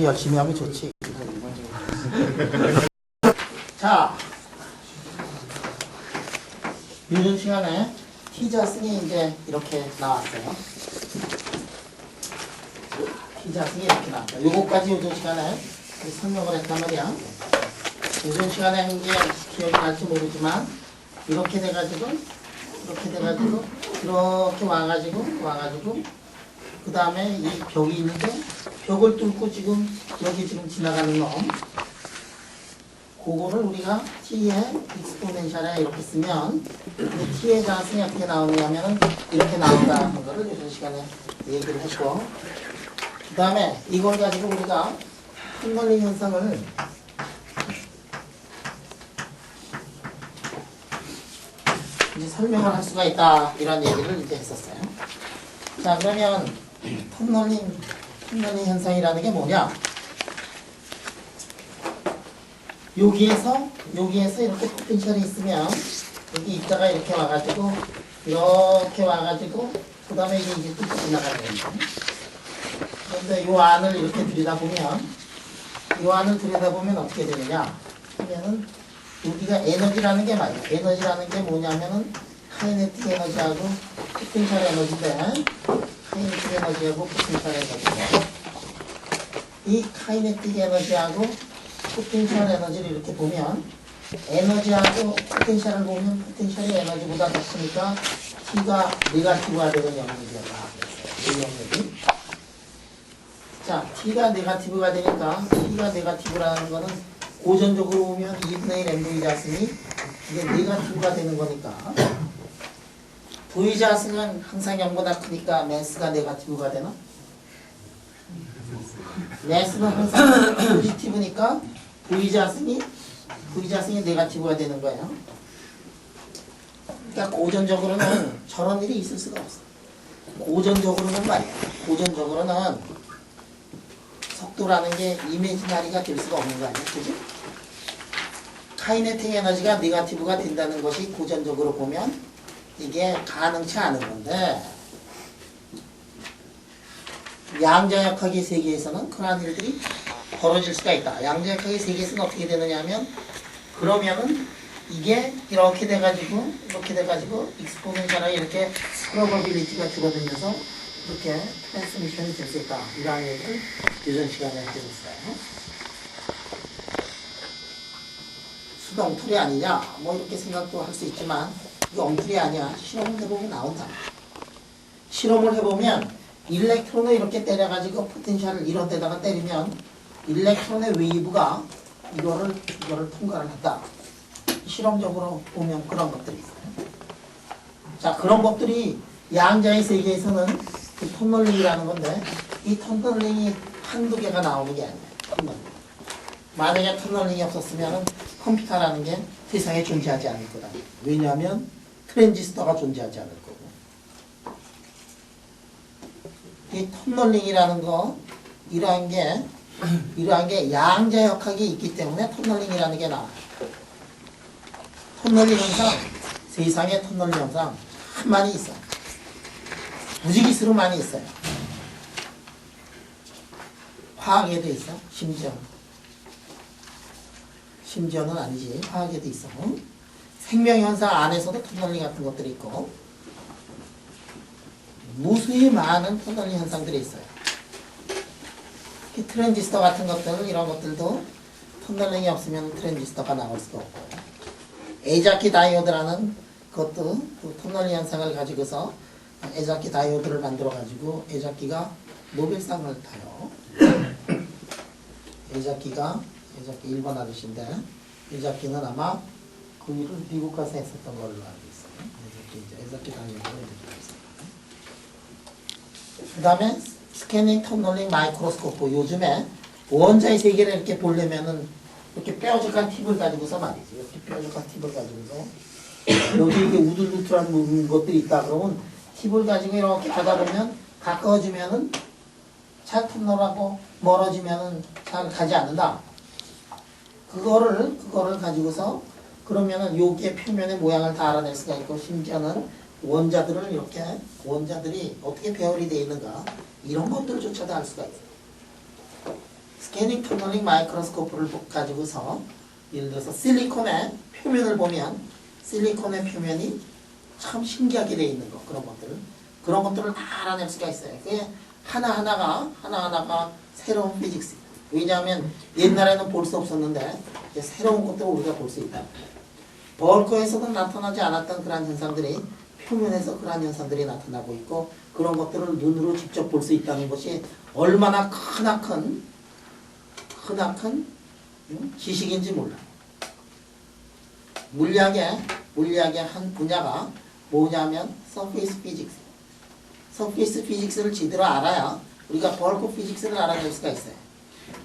공부 열심히 하면 좋지. 자, 요즘 시간에 T자승이 이제 이렇게 나왔어요. T자승이 이렇게 나왔어요. 요거까지 요즘 시간에 설명을 했단 말이야. 요즘 시간에 한 게 기억이 날지 모르지만 이렇게 돼가지고 이렇게 와가지고 그 다음에 이 벽이 있는데 벽을 뚫고 지금 여기 지금 지나가는 놈 그거를 우리가 t의 익스포넨셜에 이렇게 쓰면 t의 자승이 어떻게 나오냐면은 이렇게 나온다는 거를 요즘 시간에 얘기를 했고, 그 다음에 이걸 가지고 우리가 턴널링 현상을 이제 설명을 할 수가 있다, 이런 얘기를 이제 했었어요. 자, 그러면 턴널링 현상이라는 게 뭐냐? 여기에서 이렇게 포텐셜이 있으면 여기 있다가 이렇게 와가지고 그 다음에 이게 이제 뚫고 지나가는 거예요. 그런데 요 안을 이렇게 들여다보면 어떻게 되느냐 하면은 여기가 에너지라는 게 말이야. 에너지라는 게 뭐냐면은 카이네틱 에너지하고 포텐셜 에너지인데, 카이네틱 에너지하고 포텐셜 에너지인데, 이 카이네틱 에너지하고 포텐셜 에너지를 이렇게 보면, 에너지하고 포텐셜을 보면 포텐셜이 에너지보다 작으니까 T가 네가티브가 되는 영역이다. 이 영역이. 자, T가 네가티브가 되니까, T가 네가티브라는 거는 고전적으로 보면 2분의 1 MV 자승이 이게 네가티브가 되는 거니까, V 자승은 항상 0보다 크니까 매스가 네가티브가 되나? 매스는 항상 포지티브니까 V 자승이 네가티브가 되는 거예요. 그러니까 고전적으로는 저런 일이 있을 수가 없어. 고전적으로는 속도라는 게 이미지나리가 될 수가 없는 거 아니야, 그지? 카이네틱 에너지가 네가티브가 된다는 것이 고전적으로 보면 이게 가능치 않은 건데, 양자역학의 세계에서는 그러한 일들이 벌어질 수가 있다. 양자역학의 세계에서는 어떻게 되느냐 하면, 그러면은 이게 이렇게 돼가지고 익스포넨셜하게 이렇게 프로버빌리티가 줄어들면서 이렇게 트랜스미션이 될 수 있다. 이러한 얘기를 예전 시간에 해줬어요. 수가 엉터리 아니냐? 뭐 이렇게 생각도 할 수 있지만 이게 엉터리 아니야. 실험을 해보면 나온다. 실험을 해보면 일렉트론을 이렇게 때려가지고 포텐셜을 이런 데다가 때리면 일렉트론의 웨이브가 이거를 통과를 했다. 실험적으로 보면 그런 것들이 있어요. 자, 그런 것들이 양자의 세계에서는 그 턴널링이라는 건데, 이 턴널링이 한두 개가 나오는 게 아니에요. 턴널링. 만약에 턴널링이 없었으면 컴퓨터라는 게 세상에 존재하지 않을 거다. 왜냐하면 트랜지스터가 존재하지 않을 거고. 이 턴널링이라는 거, 이러한 게 양자역학이 있기 때문에 턴널링이라는 게 나와요. 턴널링 현상, 세상에 턴널링 현상 참 많이 있어요. 무지기수로 많이 있어요. 화학에도 있어. 심지어는 아니지. 화학에도 있어. 생명현상 안에서도 턴널링 같은 것들이 있고, 무수히 많은 턴널링 현상들이 있어요. 트랜지스터 같은 것들, 이런 것들도 턴널링이 없으면 트랜지스터가 나올 수가 없고, 에자키 다이오드라는 것도 그 턴널링 현상을 가지고서 에자키 다이오드를 만들어가지고 에자키가 노벨상을 타요. 에자키 1번 아저씨인데, 에자키는 아마 그 일을 미국 가서 했었던 걸로 알고 있어요. 에자키 다이오드를 이렇게 했어요. 그 다음에 스캐닝 턴널링 마이크로스코프. 요즘에 원자의 세계를 이렇게 보려면은 이렇게 뾰족한 팁을 가지고서 말이지. 이렇게 뾰족한 팁을 가지고서 여기 이게 우둘우둘한 것들이 있다 그러면 팁을 가지고 이렇게 하다 보면 가까워지면은 잘 턴널하고 멀어지면은 잘 가지 않는다. 그거를 가지고서 그러면은 여기에 표면의 모양을 다 알아낼 수가 있고, 심지어는 원자들이 어떻게 배열이 되어 있는가, 이런 것들조차도 알 수가 있어요. 스캐닝 터널링 마이크로스코프를 가지고서 예를 들어서 실리콘의 표면을 보면 실리콘의 표면이 참 신기하게 되어 있는 거 그런 것들을 다 알아낼 수가 있어요. 그게 하나하나가 새로운 피직스. 왜냐하면 옛날에는 볼 수 없었는데 이제 새로운 것들을 우리가 볼 수 있다. 벌크에서는 나타나지 않았던 그러한 현상들이 표면에서 그러한 현상들이 나타나고 있고 그런 것들을 눈으로 직접 볼 수 있다는 것이 얼마나 크나큰 지식인지 몰라. 물리학의 한 분야가 뭐냐면 서페이스 피직스. 서페이스 피직스를 제대로 알아야 우리가 벌크 피직스를 알아낼 수가 있어요.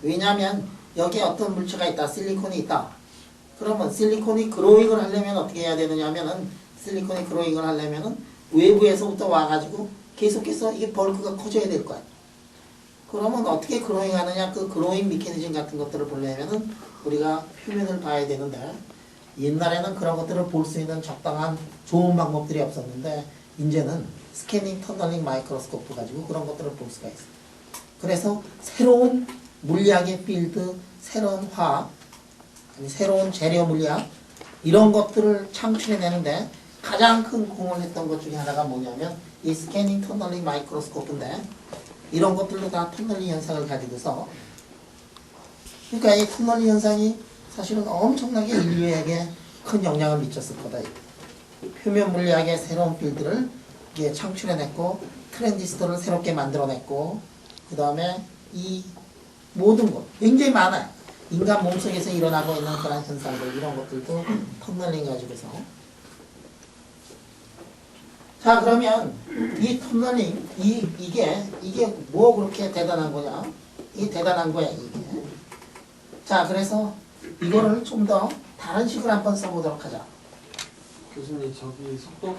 왜냐하면 여기에 어떤 물체가 있다. 실리콘이 있다. 그러면 실리콘이 그로잉을 하려면 어떻게 해야 되느냐 하면은 실리콘이 그로잉을 하려면은 외부에서부터 와가지고 계속해서 이게 벌크가 커져야 될 거야. 그러면 어떻게 그로잉 하느냐, 그 그로잉 미케니즘 같은 것들을 보려면은 우리가 표면을 봐야 되는데 옛날에는 그런 것들을 볼 수 있는 적당한 좋은 방법들이 없었는데 이제는 스캐닝 터널링 마이크로스코프 가지고 그런 것들을 볼 수가 있어요. 그래서 새로운 물리학의 필드, 새로운 화학, 새로운 재료 물리학 이런 것들을 창출해내는데 가장 큰 공을 했던 것 중에 하나가 뭐냐면 이 스캐닝 터널링 마이크로스코프인데 이런 것들도 다 터널링 현상을 가지고서 그러니까 이 터널링 현상이 사실은 엄청나게 인류에게 큰 영향을 미쳤을 거다. 표면 물리학의 새로운 필드를 이게 창출해냈고 트랜지스터를 새롭게 만들어냈고 그 다음에 이 모든 것 굉장히 많아요. 인간 몸속에서 일어나고 있는 그런 현상들 이런 것들도 터널링 가지고서 자 그러면 이 터널링 이게 뭐 그렇게 대단한 거냐? 이게 대단한 거야 이게. 자 그래서 이거를 좀 더 다른 식으로 한번 써보도록 하자. 교수님 저기 속도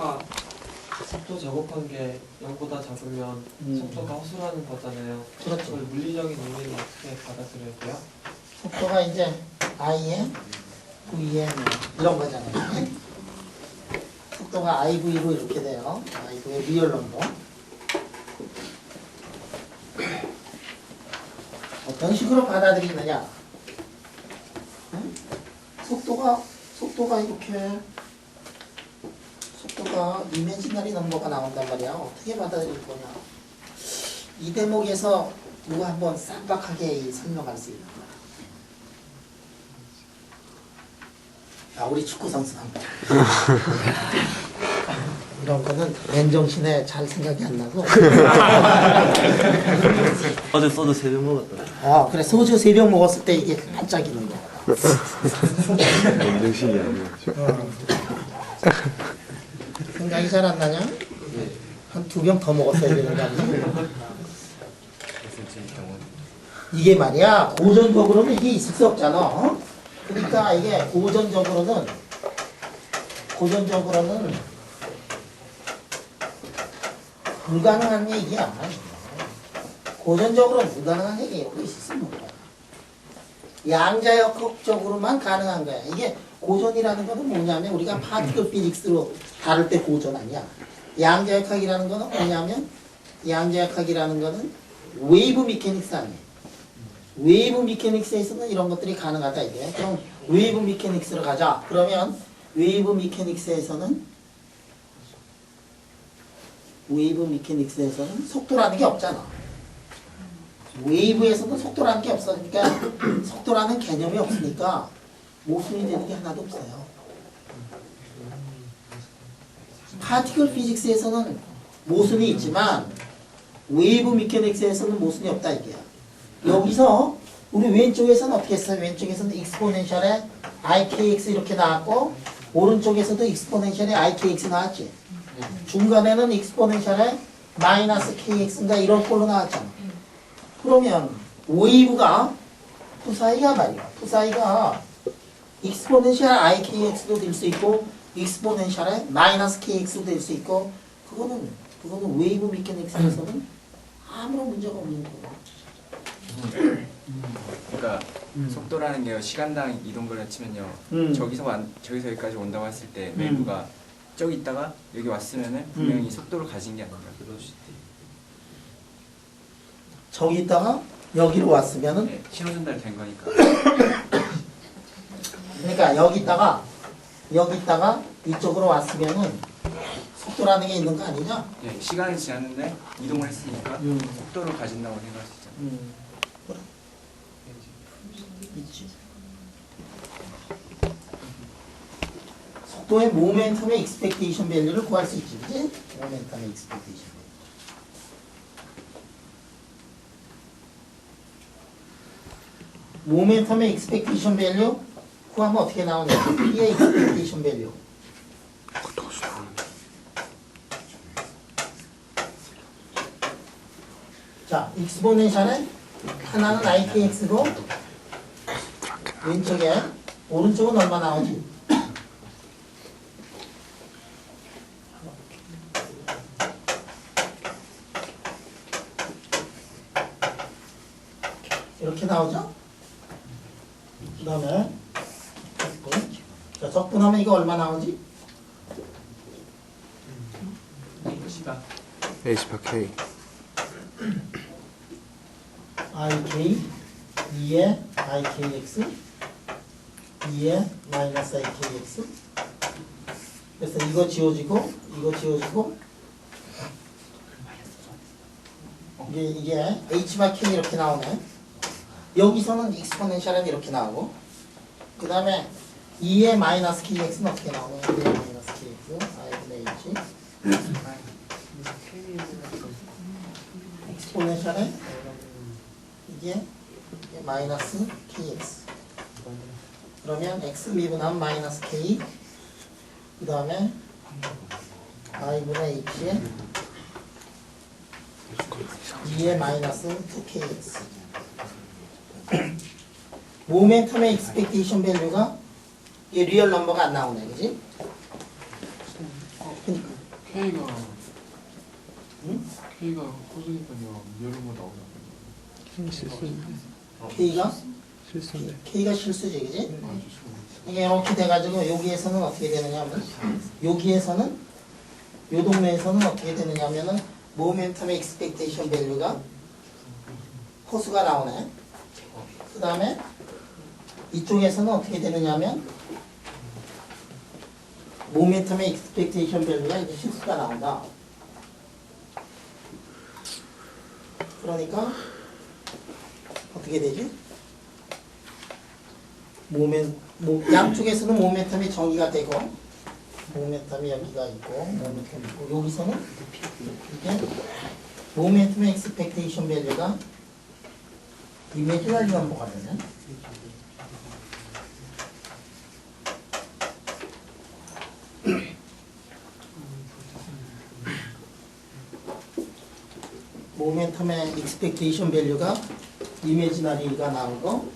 제곱한 게 0보다 작으면 속도가 허술하는 거잖아요. 그렇죠. 그걸 물리적인 의미는 어떻게 받아들여야 돼요? 속도가 이제 I에 V에 뭐 이런 거잖아요. 속도가 IV로 이렇게 돼요. IV의 리얼 넘버. 어떤 식으로 받아들이느냐? 응? 속도가 이렇게 속도가 이미지너리 넘버가 나온단 말이야. 어떻게 받아들일 거냐? 이 대목에서 누가 한번 쌈박하게 설명할 수 있는 거야. 우리 축구 선수 한번. 이런 거는 맨정신에 잘 생각이 안 나고. 어제 소주 3병 먹었다. 그래 소주 3병 먹었을 때 이게 반짝이는 거야. 맨정신이 아니야. 생각이 잘 안 나냐? 한 2병 더 먹었어야 되는 거 아니야? 이게 말이야 고전적으로는 이게 있을 수 없잖아. 어? 그러니까 이게 고전적으로는 불가능한 얘기야. 고전적으로는 불가능한 얘기 여기 있으면 뭐야. 양자역학적으로만 가능한 거야. 이게 고전이라는 거는 뭐냐면 우리가 파티클 피직스로 다룰 때 고전 아니야. 양자역학이라는 거는 뭐냐면 양자역학이라는 거는 웨이브 미케닉스 아니에요. 웨이브 미케닉스에서는 이런 것들이 가능하다 이게. 그럼 웨이브 미케닉스로 가자. 그러면 웨이브 미케닉스에서는 속도라는 게 없잖아. 웨이브에서는 속도라는 게 없어. 그러니까 속도라는 개념이 없으니까 모순이 되는 게 하나도 없어요. 파티클 피직스에서는 모순이 있지만 웨이브 미케닉스에서는 모순이 없다 이게야. 여기서 우리 왼쪽에서는 어떻게 했어요? 왼쪽에서는 익스포넨셜에 ikx 이렇게 나왔고 오른쪽에서도 익스포넨셜에 ikx 나왔지. 중간에는 익스포넨셜에 마이너스 kx인가 이런 꼴로 나왔잖아. 그러면 웨이브가 푸사이가 말이야. 푸사이가 익스포넨셜 ikx도 될 수 있고 익스포넨셜에 마이너스 kx도 될 수 있고 그거는 웨이브 미케닉스에서는 아무런 문제가 없는 거야. 그러니까 속도라는 게 시간당 이동거리를 치면요. 저기서 여기까지 온다고 했을 때 웨이브가 저기 있다가 여기 왔으면은 분명히 속도를 가진 게 아닌가. 저기 있다가 여기로 왔으면은 네, 신호 전달 된 거니까. 그러니까 여기다가 이쪽으로 왔으면은 속도라는 게 있는 거 아니냐? 네, 시간이 지났는데 이동을 했으니까 속도를 가진다고 생각할 수 있잖아요. 그래. 있지. 속도의 모멘텀의 익스펙테이션 밸류를 구할 수 있지, 그지? 모멘텀의 익스펙테이션 밸류. 모멘텀의 익스펙테이션 밸류 구하면 어떻게 나오냐? P의 익스펙테이션 밸류. 자, 익스포넨셜에 하나는 IKX고 왼쪽에 오른쪽은 얼마 나오지? 이렇게 나오죠? 그 다음에 자, 적분하면 이거 얼마 나오지? 시간. A18K IK 2에 IKX 2에 마이너스 IKX 그래서 이거 지워지고 이게 H/K 이렇게 나오네. 여기서는 익스포넨셜은 이렇게 나오고 그 다음에 2의 마이너스 KX는 어떻게 나오냐? 2의 마이너스 KX I분의 H 익스포넨셜에 이게 마이너스 KX 그러면 X 미분하면 마이너스 K 그 다음에 I분의 H에 2의 마이너스 2KX 모멘텀의 익스펙테이션 밸류가 이게 리얼 넘버가 안 나오네, 그지? 그니까 K가 응? K가 커지니까요 여름으로 나오잖아요. K가 실수지, 그지? 이게 이렇게 돼가지고 여기에서는 어떻게 되느냐면 여기에서는 요 동네에서는 어떻게 되느냐면은 모멘텀의 익스펙테이션 밸류가 호수가 나오네. 그 다음에 이쪽에서는 어떻게 되느냐면 모멘텀의 익스펙테이션 밸류가 이제 실수가 나온다. 그러니까 어떻게 되지? 양쪽에서는 모멘텀이 정의가 되고 모멘텀이 여기가 있고 모멘텀이 있고 여기서는 이게 모멘텀의 익스펙테이션 밸류가 이미지널리 넘버가 되네. 모멘텀의 익스펙테이션 밸류가 이미지너리가 나오고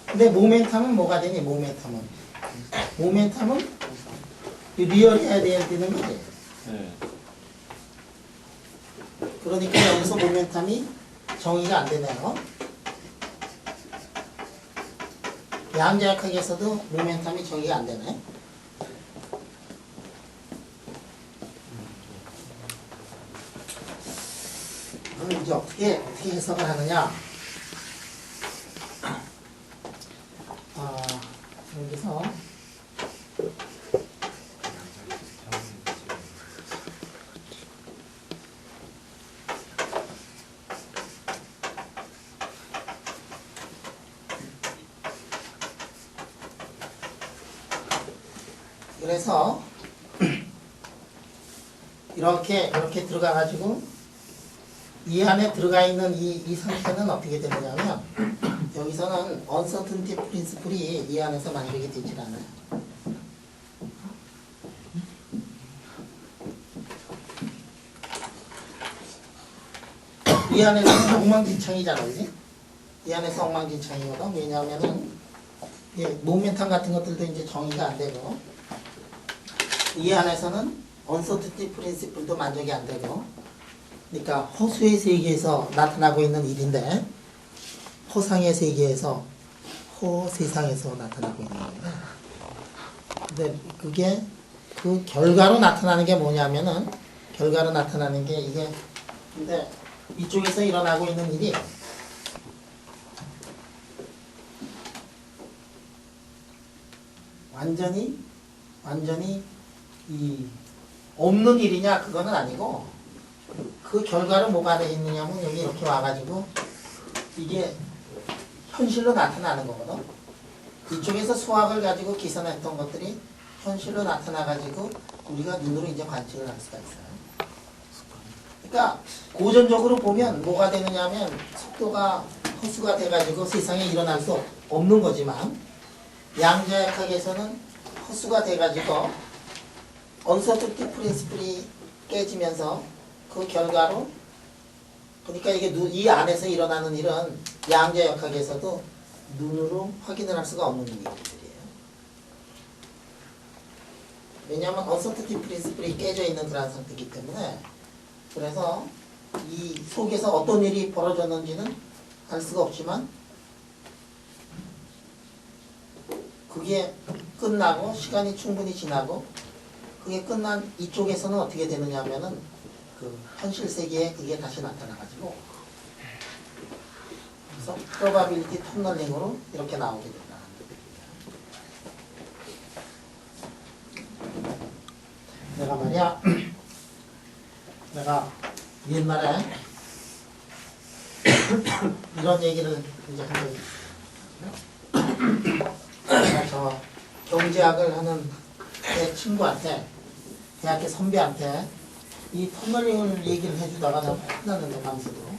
근데 모멘텀은 뭐가 되니? 모멘텀은 리얼해야 되는 거지. 네. 그러니까 여기서 모멘텀이 정의가 안 되네요. 양자역학에서도 모멘텀이 정의가 안 되네. 그럼 이제 어떻게 해석을 하느냐? 여기서 그래서 이렇게 들어가 가지고 이 안에 들어가 있는 이 상태는 어떻게 되느냐면 여기서는 uncertainty principle이 이 안에서 만들게 되질 않아요. 이 안에서는 엉망진창이잖아, 그지? 이 안에서 엉망진창이거든. 왜냐하면은 모멘텀 같은 것들도 이제 정의가 안 되고 이 안에서는 uncertainty principle도 만족이 안 되고 그러니까 허수의 세계에서 나타나고 있는 일인데 허상의 세계에서 허세상에서 나타나고 있는 건데 근데 그게 그 결과로 나타나는 게 뭐냐면은 결과로 나타나는 게 이게 근데 이쪽에서 일어나고 있는 일이 완전히 이 없는 일이냐 그거는 아니고 그 결과로 뭐가 돼 있느냐면 여기 이렇게 와가지고 이게 현실로 나타나는 거거든. 이쪽에서 수학을 가지고 계산했던 것들이 현실로 나타나가지고 우리가 눈으로 이제 관측을 할 수가 있어요. 그러니까 고전적으로 보면 뭐가 되느냐 하면 속도가 허수가 돼가지고 세상에 일어날 수 없는 거지만 양자역학에서는 허수가 돼가지고 언서투티 프린시플이 깨지면서 그 결과로 그러니까 이게 이 안에서 일어나는 일은 양자역학에서도 눈으로 확인을 할 수가 없는 일들이에요. 왜냐하면 언서투티 프린시플이 깨져 있는 그런 상태이기 때문에 그래서 이 속에서 어떤 일이 벌어졌는지는 알 수가 없지만 그게 끝나고 시간이 충분히 지나고 그게 끝난 이쪽에서는 어떻게 되느냐 하면은 그 현실 세계에 그게 다시 나타나가지고 그래서 프로바빌리티 터널링으로 이렇게 나오게 된다. 내가 말이야 내가 옛날에 이런 얘기를 이제 한 적이 있어요. 저 경제학을 하는 제 친구한테 대학교 선배한테 이 터널링을 얘기를 해주다가 내가 혼났는데 밤새도록.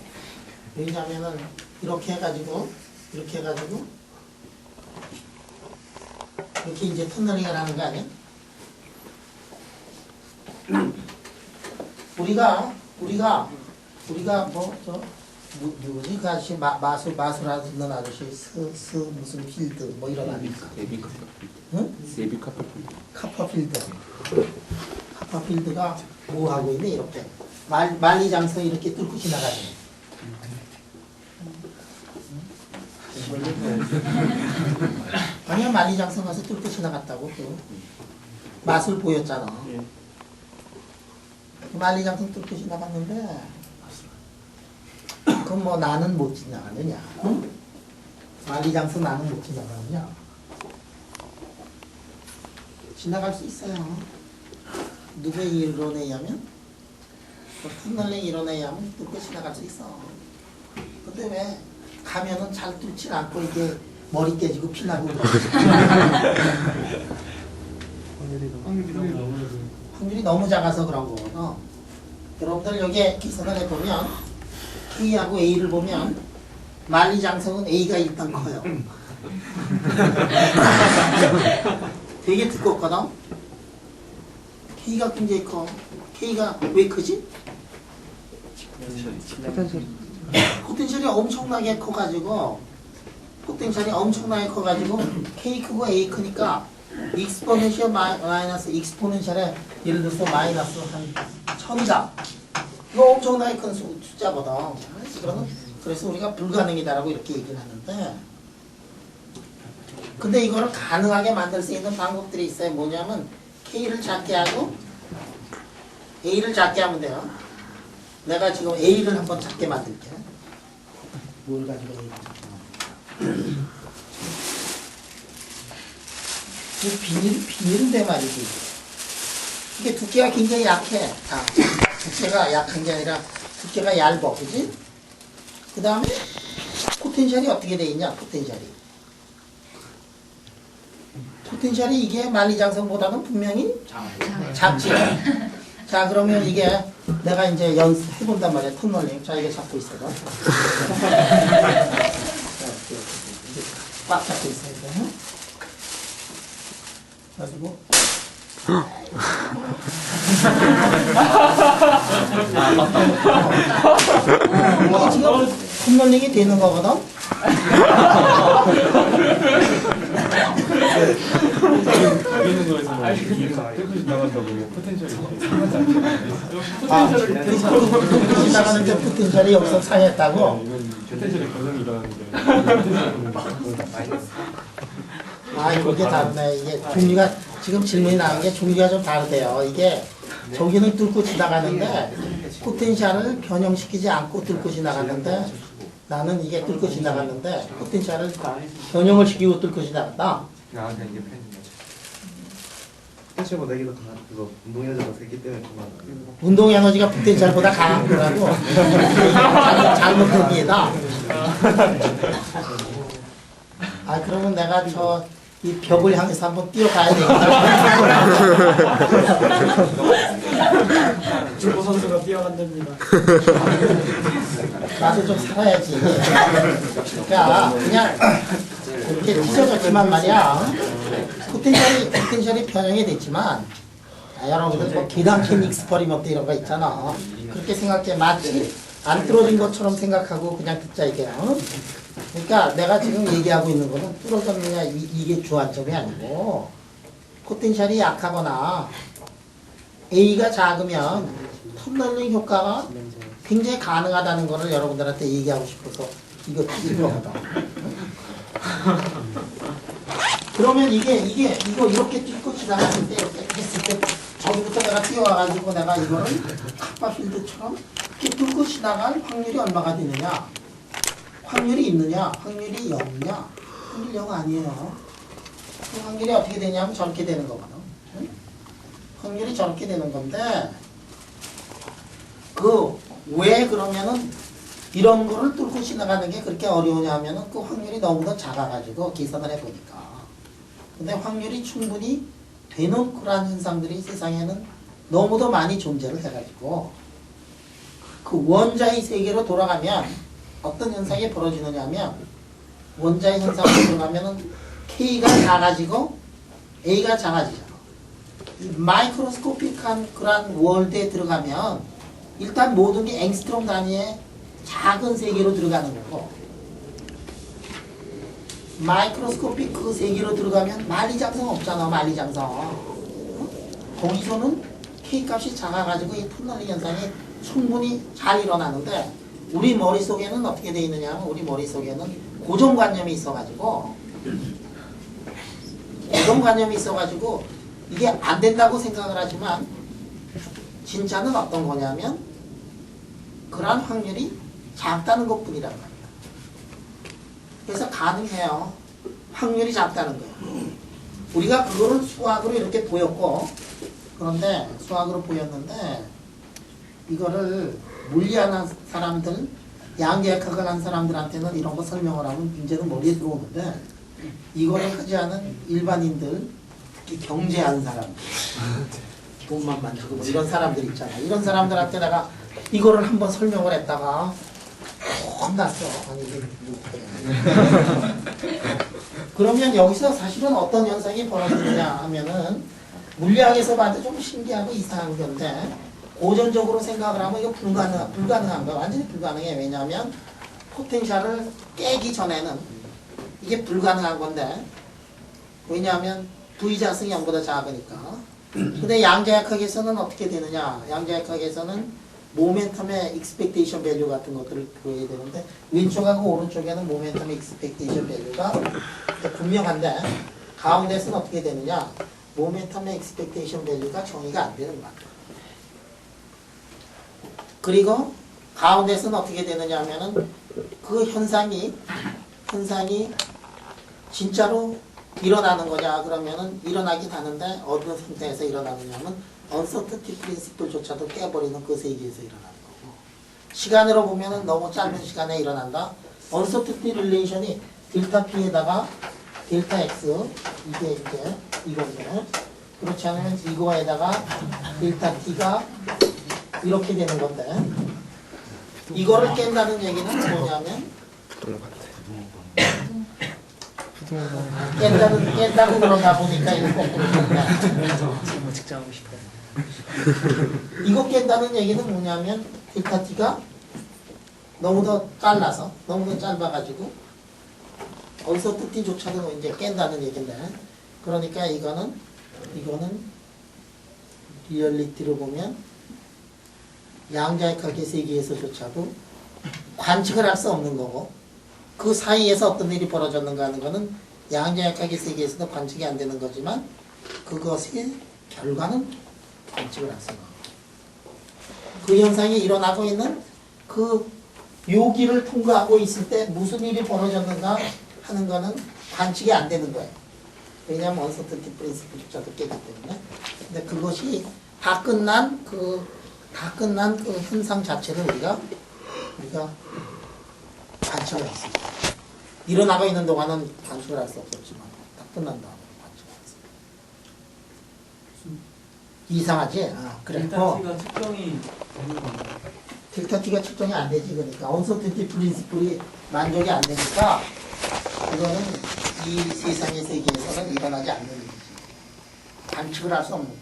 왜냐면은 이렇게 해가지고 이렇게 이제 터널링을 하는 거 아니야? 우리가 누구지? 그 아저씨 마술하 듣는 아저씨 무슨 필드 뭐 이런 아저씨 응? 카퍼필드 카퍼필드가 뭐 하고 있네 이렇게 만리장성 이렇게 뚫고 지나가지. 아니야 만리장성 가서 뚫고 지나갔다고 그 마술 보였잖아. 만리장성 뚫고 지나갔는데 그럼 뭐 나는 못 지나가느냐? 응? 만리장성 나는 못 지나가느냐? 지나갈 수 있어요. 누구의 이론에 의하면? 터널링 이론에 의하면 뚫고 지나갈 수 있어. 근데 왜 가면은 잘 뚫지 않고 이게 머리 깨지고 피나고 확률이 너무 작아서 그런 거거든. 여러분들 여기에 기선을 해보면 K하고 A를 보면 만리장성은 A가 일단 커요. 되게 두껍거든. K가 굉장히 커. K가 왜 크지? 포텐셜이 엄청나게 커가지고 K 크고 A 크니까 익스포넨셜 마이너스 익스포넨셜에 예를 들어서 마이너스 한 1000자 이거 엄청나게 큰 숫자거든. 그래서 우리가 불가능이다라고 이렇게 얘기를 하는데 근데 이거를 가능하게 만들 수 있는 방법들이 있어요. 뭐냐면 K를 작게 하고 A를 작게 하면 돼요. 내가 지금 A를 한번 작게 만들게. 뭘 가지고 A를 작게 만들게. 비닐인데 말이지. 이게 두께가 굉장히 약해. 두께가 약한 게 아니라 두께가 얇아. 그지? 그 다음에 포텐셜이 어떻게 돼 있냐? 포텐셜이 이게 만리장성보다는 분명히 작지. 자 그러면 이게 내가 이제 연습해본단 말이야. 터널링. 자 이게 잡고 있어요. 꽉 잡고 있어야 돼. 가지고 이게 지금 터널링이 되는 거거든. 있는 거에서는 뚫고 나간다고 포텐셜이 뚫고 지나가는데 포텐셜이 여기서 상했다고? 이건 포텐셜의 변형이 일어나는데 이게 다르네. 이게 종류가 지금 질문이 나온 게 종류가 좀 다르대요. 이게 저기는 뚫고 지나가는데 포텐셜을 변형시키지 않고 뚫고 지나갔는데 나는 이게 뚫고 지나갔는데 포텐셜을 변형을 시키고 뚫고 지나갔다. 나한테 이게 편인 거죠. 포텐셜보다 이게 더 강한 그거 운동 에너지가 세기 때문에 그만. 운동 에너지가 포텐셜보다 강한 거라고. 잘못된 이해다. 아 그러면 내가 저 이 벽을 향해서 한번 뛰어가야 되겠다. 축구 선수가 뛰어간답니다. 나도 좀 살아야지. 그러니까 그냥 이렇게 찢어졌지만 말이야. 포텐셜이 변형이 됐지만 여러분들 뭐 계단캔 익스퍼리먼트 이런 거 있잖아. 그렇게 생각해. 마치 안 뚫어진 것처럼 생각하고 그냥 듣자 이게요. 그러니까 내가 지금 얘기하고 있는 거는 뚫어졌느냐 이게 주안점이 아니고 포텐셜이 약하거나 A가 작으면 텀널링 효과가 굉장히 가능하다는 거를 여러분들한테 얘기하고 싶어서 이거 필요하다. 그러면 이거 이렇게 뚫고 지나갔을 때 이렇게 했을 때 저기부터 내가 뛰어와가지고 내가 이거를 카파필드처럼 이렇게 뚫고 지나갈 확률이 얼마가 되느냐? 확률이 있느냐? 확률이 0이냐? 확률 0 아니에요. 그 확률이 어떻게 되냐면 저렇게 되는 거거든. 응? 확률이 저렇게 되는 건데 왜 그러면은 이런 거를 뚫고 지나가는 게 그렇게 어려우냐 하면은 그 확률이 너무도 작아가지고 계산을 해보니까. 근데 확률이 충분히 되는 그러한 현상들이 세상에는 너무도 많이 존재를 해가지고 그 원자의 세계로 돌아가면 어떤 현상이 벌어지느냐 하면 원자의 현상으로 들어가면은 K가 작아지고 A가 작아지잖아. 이 마이크로스코픽한 그런 월드에 들어가면 일단 모든 게 앵스트롬 단위의 작은 세계로 들어가는 거고 마이크로스코픽 그 세계로 들어가면 만리장성 없잖아. 만리장성. 어? 거기서는 K값이 작아가지고 이 톤널링 현상이 충분히 잘 일어나는데 우리 머릿속에는 어떻게 돼 있느냐 하면 우리 머릿속에는 고정관념이 있어가지고 이게 안 된다고 생각을 하지만 진짜는 어떤 거냐면 그러한 확률이 작다는 것뿐이란 말이야. 그래서 가능해요. 확률이 작다는 거예요. 우리가 그거를 수학으로 이렇게 보였고 그런데 수학으로 보였는데 이거를 물리하는 사람들, 양계학학을 한 사람들한테는 이런 거 설명을 하면 문제는 머리에 들어오는데 이거를 하지 않은 일반인들, 특히 경제하는 사람들, 돈만 만들고 뭐 이런 사람들 있잖아. 이런 사람들한테 내가 이거를 한번 설명을 했다가 혼났어. 아니 이게 그러면 여기서 사실은 어떤 현상이 벌어지느냐 하면은 물리학에서 봐도 좀 신기하고 이상한 건데 고전적으로 생각을 하면 이거 불가능한 거야. 완전히 불가능해. 왜냐하면 포텐셜을 깨기 전에는 이게 불가능한 건데 왜냐하면 V자승이 0보다 작으니까. 근데 양자역학에서는 어떻게 되느냐. 양자역학에서는 모멘텀의 익스펙테이션 밸류 같은 것들을 보여야 되는데 왼쪽하고 오른쪽에는 모멘텀의 익스펙테이션 밸류가 분명한데 가운데서는 어떻게 되느냐. 모멘텀의 익스펙테이션 밸류가 정의가 안 되는 거야. 그리고 가운데서는 어떻게 되느냐 하면은 그 현상이 진짜로 일어나는 거냐 그러면은 일어나긴 하는데 어느 상태에서 일어나느냐면 언서터티 프린시플조차도 깨버리는 그 세계에서 일어나는 거고 시간으로 보면은 너무 짧은 시간에 일어난다. 언서터티 릴레이션이 델타 P에다가 델타 X 이게 이제 이건데 그렇지 않으면 이거에다가 델타 T가 이렇게 되는 건데 이거를 깬다는 얘기는 뭐냐면 깬다고 그러다 보니까 이거 거꾸로 깬다. 측정하고 싶다. 이거 깬다는 얘기는 뭐냐면 델타 T가 너무 더 잘라서 너무 더 짧아가지고 언서티티조차도 이제 깬다는 얘긴데 그러니까 이거는 리얼리티로 보면 양자역학의 세계에서조차도 관측을 할 수 없는 거고 그 사이에서 어떤 일이 벌어졌는가 하는 거는 양자역학의 세계에서도 관측이 안 되는 거지만 그것의 결과는 관측을 할 수가 없고 그 현상이 일어나고 있는 그 요기를 통과하고 있을 때 무슨 일이 벌어졌는가 하는 거는 관측이 안 되는 거예요. 왜냐하면 언서튼티 프린시플조차도 깨기 때문에. 근데 그것이 다 끝난 그 현상 자체를 우리가 관측을 했습니다. 일어나고 있는 동안은 관측을 할 수 없었지만 다 끝난 다음에 관측을 했습니다. 이상하지? 그래. 델타 T가 측정이 되는 건가요? 델타 T가 측정이 안 되지. 그러니까 언서튼티 프린시플이 만족이 안 되니까 이거는 이 세상의 세계에서는 일어나지 않는 일이지. 관측을 할 수 없는 거죠.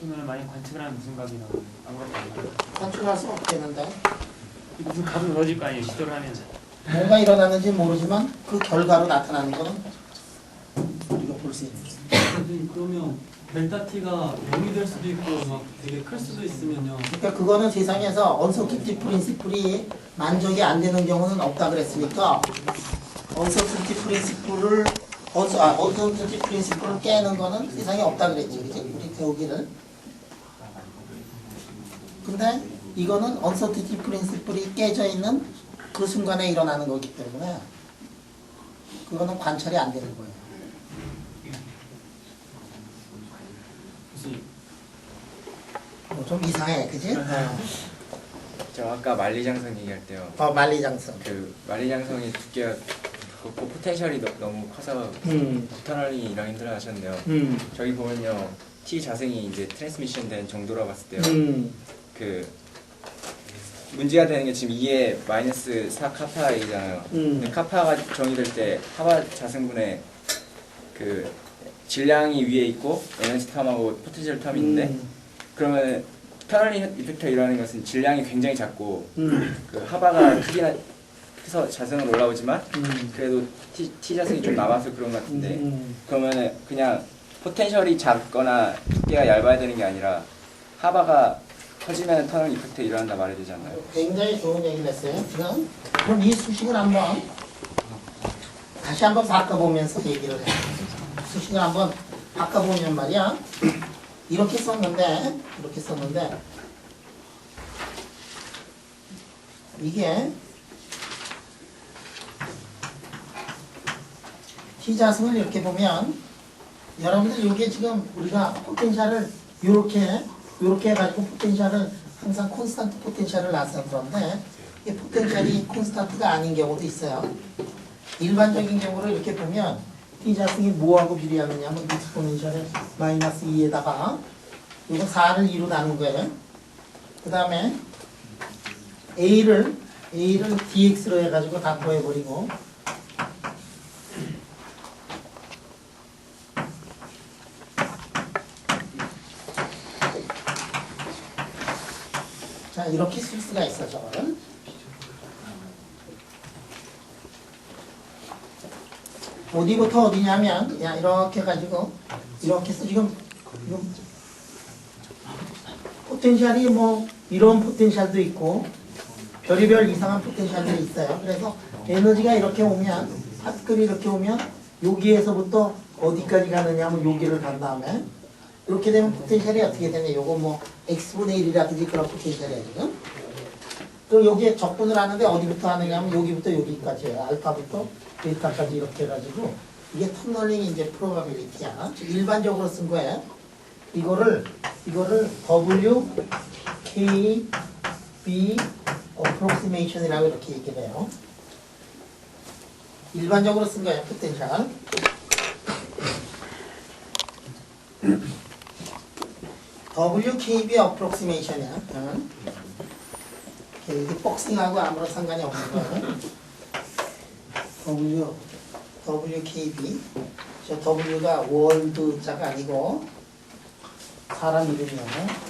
그러면 만약 관측을 하면 무슨 값이 나와요? 아무것도 안 나와요. 관측을 할 수 없겠는데 무슨 값은 넣어질 거 아니에요, 시도를 하면. 뭔가 일어나는지 모르지만 그 결과로 나타나는 거는 우리가 볼 수 있는 거죠. 선생님, 그러면 델타 T가 0이 될 수도 있고 막 되게 클 수도 있으면요. 그러니까 그거는 세상에서 언서튼티 프린시플이 만족이 안 되는 경우는 없다 그랬으니까 언서튼티 프린시플을 깨는 거는 세상에 없다 그랬지. 그치? 우리 배우기를. 근데 이거는 언서튼티 프린시플이 깨져 있는 그 순간에 일어나는 거기 때문에 그거는 관찰이 안 되는 거예요. 좀 이상해, 그지? 저 아까 만리장성 얘기할 때요. 만리장성. 그 만리장성의 두께가 그 포텐셜이 너무 커서 터널링이 이런 힘들어 하셨는데요. 저기 보면요. T 자승이 이제 트랜스미션 된 정도로 봤을 때요. 그 문제가 되는 게 지금 2의 마이너스 4 카파 얘기잖아요. 근데 카파가 정의될 때 하바 자승분의 그 질량이 위에 있고 에너지 텀하고 포텐셜 텀이 있는데 그러면 터널링 이펙트가 일어나는 것은 질량이 굉장히 작고 그 하바가 크기나 해서 자승은 올라오지만 그래도 T 자승이 좀 남아서 그런 것 같은데 그러면 그냥 포텐셜이 작거나 두께가 얇아야 되는 게 아니라 하바가 커지면 터널 이펙트 일어난다 말해야 되지 않나요? 굉장히 좋은 얘기를 했어요. 지금 그럼 이 수식을 한번 다시 한번 바꿔보면서 얘기를 해. 수식을 한번 바꿔보면 말이야. 이렇게 썼는데 이게 T자승을 이렇게 보면 여러분들 이게 지금 우리가 포텐셜을 요렇게 해가지고 포텐셜을 항상 콘스탄트 포텐셜을 놔서 그런데 이 포텐셜이 콘스탄트가 아닌 경우도 있어요. 일반적인 경우를 이렇게 보면 T자승이 뭐하고 비례하느냐 하면 익스포넨셜의 마이너스 2에다가 이거 4를 2로 나눈 거예요. 그 다음에 A를 dx로 해가지고 다 구해버리고 자 이렇게 쓸 수가 있어. 저거는 어디부터 어디냐면 야 이렇게 해가지고 이렇게 해서 지금 포텐셜이 뭐 이런 포텐셜도 있고 별의별 이상한 포텐셜들이 있어요. 그래서 에너지가 이렇게 오면 파스클이 이렇게 오면 여기에서부터 어디까지 가느냐 하면 여기를 간 다음에 이렇게 되면 포텐셜이 어떻게 되냐. 요거 뭐 x분의 1이라든지 그런 포텐셜이에요 지금. 또 여기에 적분을 하는데 어디부터 하느냐 하면 여기부터 여기까지예요. 알파부터 베타까지 이렇게 해가지고 이게 터널링 이제 프로바빌리티야. 일반적으로 쓴 거예요. 이거를 W, K, B, approximation이라고 이렇게 얘기를 해요. 일반적으로 쓴 거예요. 포텐셜. WKB approximation이야. 이게 복싱하고 아무런 상관이 없는 거예요. WKB. 저 W가 월드 자가 아니고 사람 이름이에요.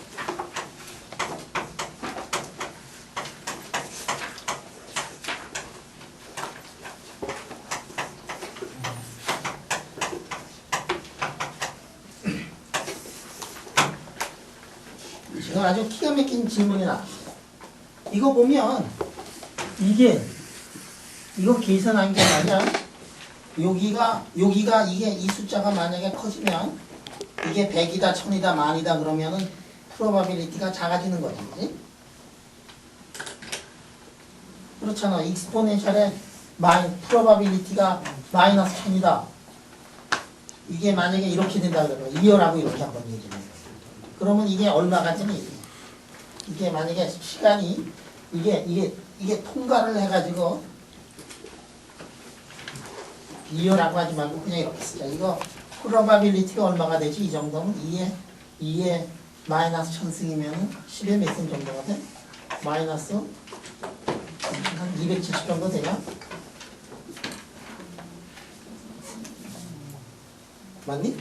지금 아주 기가 막힌 질문이 나왔어요. 이거 보면 이거 계산한 게 아니라 여기가 이게 이 숫자가 만약에 커지면 이게 100이다 1000이다 만이다 그러면은 프로바빌리티가 작아지는 거지. 그치? 그렇잖아. 익스포넨셜의 프로바빌리티가 마이너스 1000이다. 이게 만약에 이렇게 된다 그러면 2열하고 이렇게 한번 얘기해. 그러면 이게 얼마가 되니? 이게 만약에 시간이 이게 통과를 해가지고 2열하고 하지 말고 그냥 이렇게 쓰자. 이거 프로바빌리티가 얼마가 되지? 이 정도면 2에 마이너스 1000승이면 10에 몇 승 정도가 돼? 마이너스 한 270 정도 되냐? 맞니?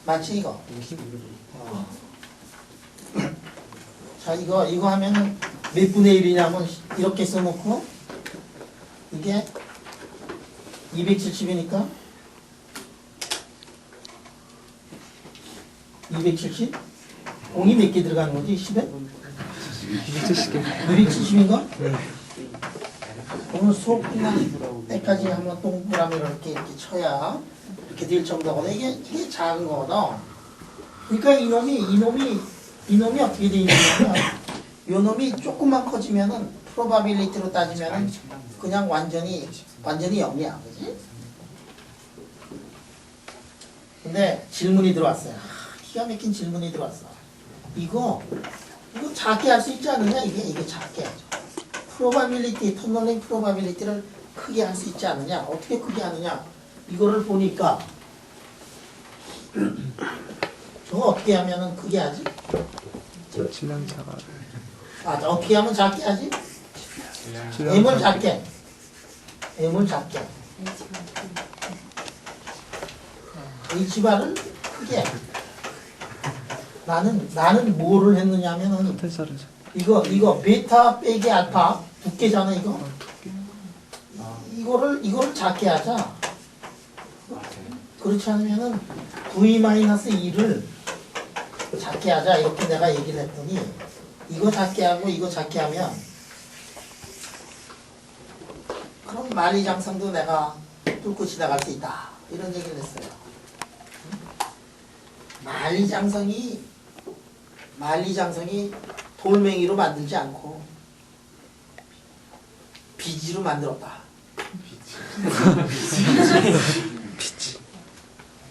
맞지 이거? 자 이거 하면은 몇 분의 1이냐면 이렇게 써놓고 이게 270이니까 270? 공이 몇 개 들어가는 거지? 10에? 270인가? 오늘 수업 끝날 때까지 한번 동그라미를 이렇게 쳐야 이렇게 될 정도거든. 이게 작은 거거든. 그러니까 이놈이 어떻게 돼 있냐면 요놈이 조금만 커지면은 프로바빌리티로 따지면은 그냥 완전히 0이야. 그지? 근데 질문이 들어왔어요. 기가 막힌 질문이 들어왔어. 이거 작게 할 수 있지 않느냐? 이게 작게 하죠. 프로바빌리티, 터널링 프로바빌리티를 크게 할 수 있지 않느냐? 어떻게 크게 하느냐? 이거를 보니까 저거 어떻게 하면은 크게 하지? 어떻게 하면 작게 하지? M을 작게. H바를 크게. 나는 뭐를 했느냐면은 이거 베타 빼기 알파 두께잖아 이거. 이거를 작게 하자. 그렇지 않으면은 V-2를 작게 하자 이렇게 내가 얘기를 했더니 이거 작게 하고 이거 작게 하면 그럼 만리장성도 내가 뚫고 지나갈 수 있다 이런 얘기를 했어요. 만리장성이 돌멩이로 만들지 않고 비지로 만들었다.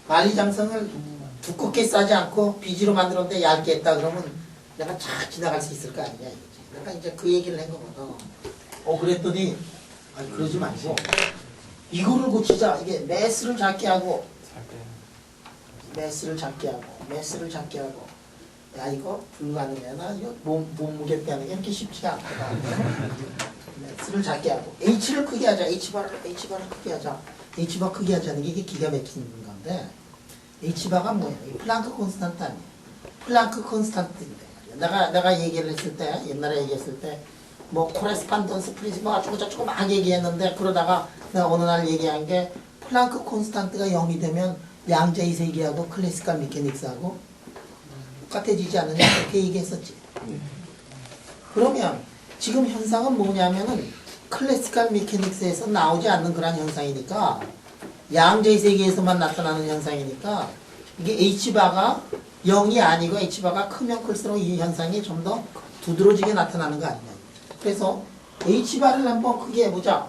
만리장성을 두껍게 싸지 않고 비지로 만들었는데 얇게 했다 그러면 내가 쫙 지나갈 수 있을 거 아니냐 이거지. 내가 이제 그 얘기를 한 거거든. 그랬더니 아니 그러지 말고 이거를 고치자. 이게 매스를 작게 하고 야 이거 불가능해나 이거 몸무게 빼는 게 이렇게 쉽지가 않거든. 매스를 작게 하고 H를 크게 하자. H바를 크게 하자. H바 크게 하자는 게 이게 기가 막힌 건데 H바가 뭐야? 플랑크 콘스탄트 아니야. 플랑크 콘스탄트인데 내가 얘기를 했을 때 옛날에 얘기했을 때 뭐 코레스판던스 프리즘 어쩌고저쩌고 막 얘기했는데 그러다가 내가 어느 날 얘기한 게 플랑크 콘스탄트가 0이 되면 양자의 세계하고 클래시컬 메케닉스하고 똑같아지지 않느냐 그렇게 얘기했었지. 그러면 지금 현상은 뭐냐면은 클래시컬 메케닉스에서 나오지 않는 그런 현상이니까 양자의 세계에서만 나타나는 현상이니까 이게 H바가 0이 아니고 H바가 크면 클수록 이 현상이 좀 더 두드러지게 나타나는 거 아니냐. 그래서 H바를 한번 크게 해보자.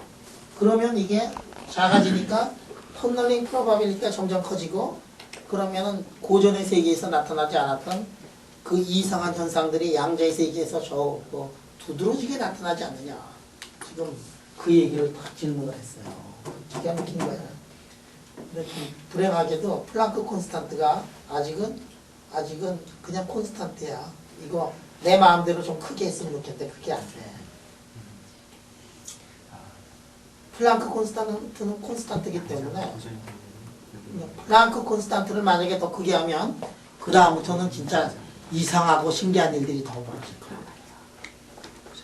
그러면 이게 작아지니까 터널링 프로바빌리티가 점점 커지고 그러면은 고전의 세계에서 나타나지 않았던 그 이상한 현상들이 양자의 세계에서 저 두드러지게 나타나지 않느냐. 지금 그 얘기를 딱 질문을 했어요. 기가 막힌 거야. 근데 좀 불행하게도 플랑크 콘스탄트가 아직은 그냥 콘스탄트야. 이거 내 마음대로 좀 크게 했으면 좋겠는데 그게 안 돼. 플랑크 콘스탄트는 콘스탄트이기 때문에 플랑크 콘스탄트를 만약에 더 크게 하면 그 다음부터는 진짜 이상하고 신기한 일들이 더 벌어질 거야.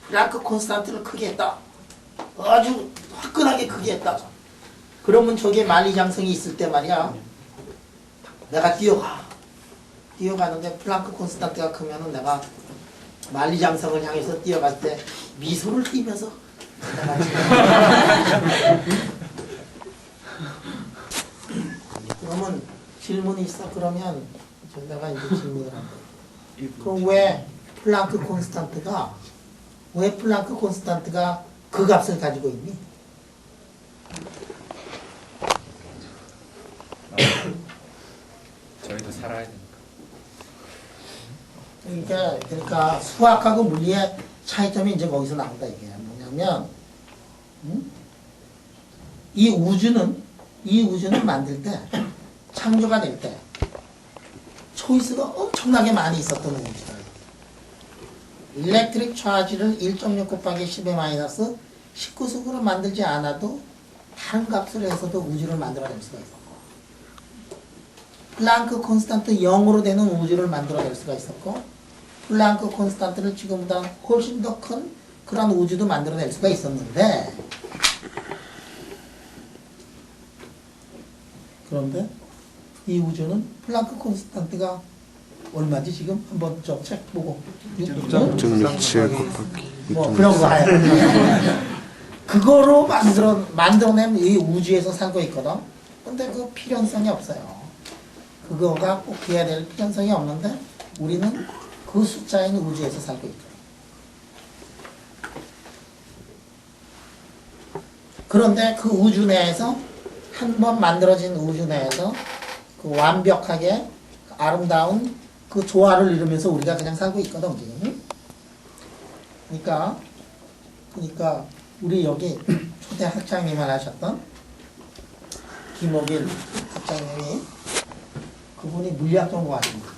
플랑크 콘스탄트를 크게 했다. 아주 화끈하게 크게 했다. 그러면 저게 만리장성이 있을 때 말이야. 내가 뛰어가는데 플랑크 콘스탄트가 크면은 내가 만리장성을 향해서 뛰어갈 때 미소를 띠면서 그러면 질문이 있어. 그러면 내가 이제 질문을 한다. 그럼 왜 플랑크 콘스탄트가 그 값을 가지고 있니? 저희도 살아야 되니까. 그러니까 수학하고 물리의 차이점이 이제 거기서 나온다 이게 뭐냐면, 이 우주는 만들 때, 창조가 될 때 초이스가 엄청나게 많이 있었던 우주다. 일렉트릭 차지를 1.6 곱하기 10의 마이너스 19승으로 만들지 않아도 다른 값을 해서도 우주를 만들어낼 수가 있었고, 플랑크 콘스탄트 0으로 되는 우주를 만들어낼 수가 있었고, 플랑크 콘스탄트를 지금보다 훨씬 더 큰 그런 우주도 만들어낼 수가 있었는데, 그런데 이 우주는 플랑크 콘스탄트가 얼마지 지금? 한번 저 책 보고 6.67 곱하기 뭐 그런 거 해요. 그거로 만들어낸 이 우주에서 살고 있거든. 근데 그 필연성이 없어요. 그거가 꼭 해야 될 필연성이 없는데 우리는 그 숫자인 우주에서 살고 있죠. 그런데 그 우주 내에서 한 번 만들어진 우주 내에서 그 완벽하게 아름다운 그 조화를 이루면서 우리가 그냥 살고 있거든. 그러니까 우리 여기 초대 학장님을 하셨던 김옥일 학장님이, 그분이 물리학 전공하십니다.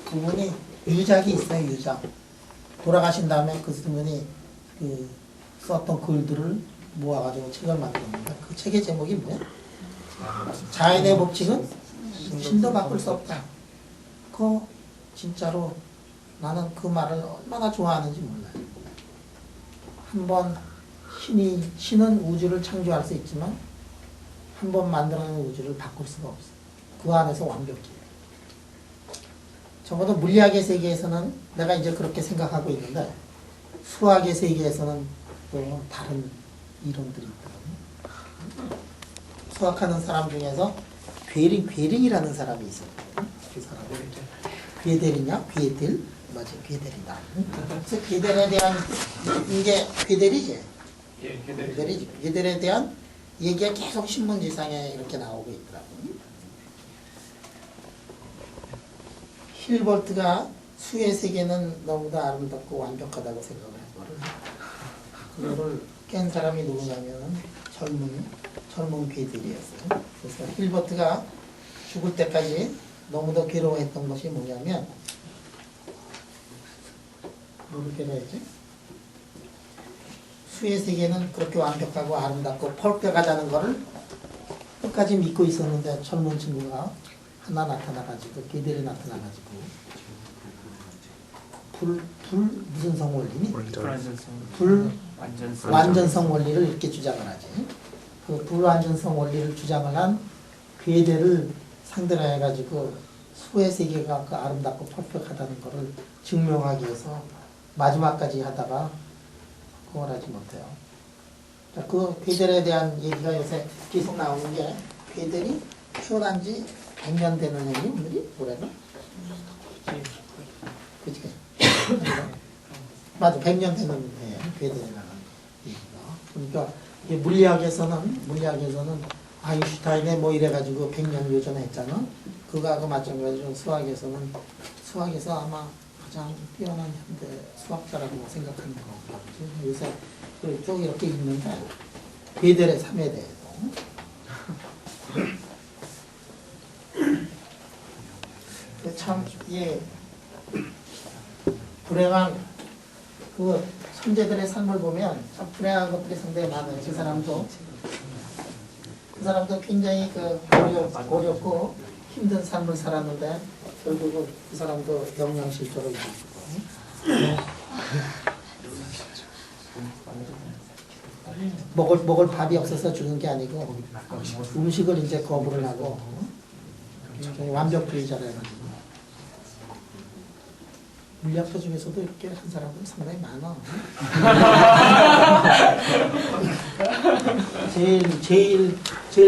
그분이 유작이 있어요. 유작. 돌아가신 다음에 그분이 썼던 글들을 모아가지고 책을 만들었는데, 그 책의 제목이 뭐야? 자연의 법칙은 신도 바꿀 수 없다. 그 진짜로 나는 그 말을 얼마나 좋아하는지 몰라요. 한번 신은 우주를 창조할 수 있지만 한 번 만들어낸 우주를 바꿀 수가 없어요. 그 안에서 완벽해요. 적어도 물리학의 세계에서는 내가 이제 그렇게 생각하고 있는데, 수학의 세계에서는 또 다른 이론들이 있거든요. 수학하는 사람 중에서 괴링이라는 사람이 있어요. 그 사람이 괴델이냐? 괴델? 맞아, 괴델이다. 그래서 괴델에 대한, 이게 괴델이지? 예, 괴델이지. 괴델에 대한 얘기가 계속 신문지상에 이렇게 나오고 있더라고요. 힐버트가 수의 세계는 너무도 아름답고 완벽하다고 생각을 해버려. 그거를 깬 사람이 누구냐면은 젊은 괴델이었어요. 그래서 힐버트가 죽을 때까지 너무도 괴로워했던 것이 뭐냐면, 뭐를 괴로워했지? 수의 세계는 그렇게 완벽하고 아름답고 퍼펙트하다는 거를 끝까지 믿고 있었는데, 젊은 친구가 하나 나타나가지고, 괴델이 나타나가지고, 무슨 성 원리니? 완전성 원리를 이렇게 주장을 하지. 그 불완전성 원리를 주장을 한 괴델을 상대로 해가지고 수의 세계가 그 아름답고 퍼펙트하다는 것을 증명하기 위해서 마지막까지 하다가 그걸 하지 못해요. 자, 그 괴델에 대한 얘기가 요새 계속 나오는 게, 괴델이 태어난 지 100년 되는 애니 오늘이? 뭐래나? 그치? 맞아, 100년 되는 애, 괴델이라는 얘기가. 그러니까 이게 물리학에서는 아인슈타인에 뭐 이래가지고 100년 요전에 했잖아. 그거하고 마찬가지로 수학에서 아마 가장 뛰어난 현대 수학자라고 생각하는 것 같지. 요새 쭉 이렇게 있는데, 괴델의 3회대에도. 참, 불행한 그 선제들의 삶을 보면 참 불행한 것들이 상당히 많아요. 그 사람도 굉장히 어렵고 힘든 삶을 살았는데, 결국은 그 사람도 영양실조로 있고, 먹을 밥이 없어서 죽은 게 아니고 음식을 이제 거부를 하고 굉장히 완벽주의자라 해가지고. 물리학자 중에서도 이렇게 한 사람은 상당히 많아. 제일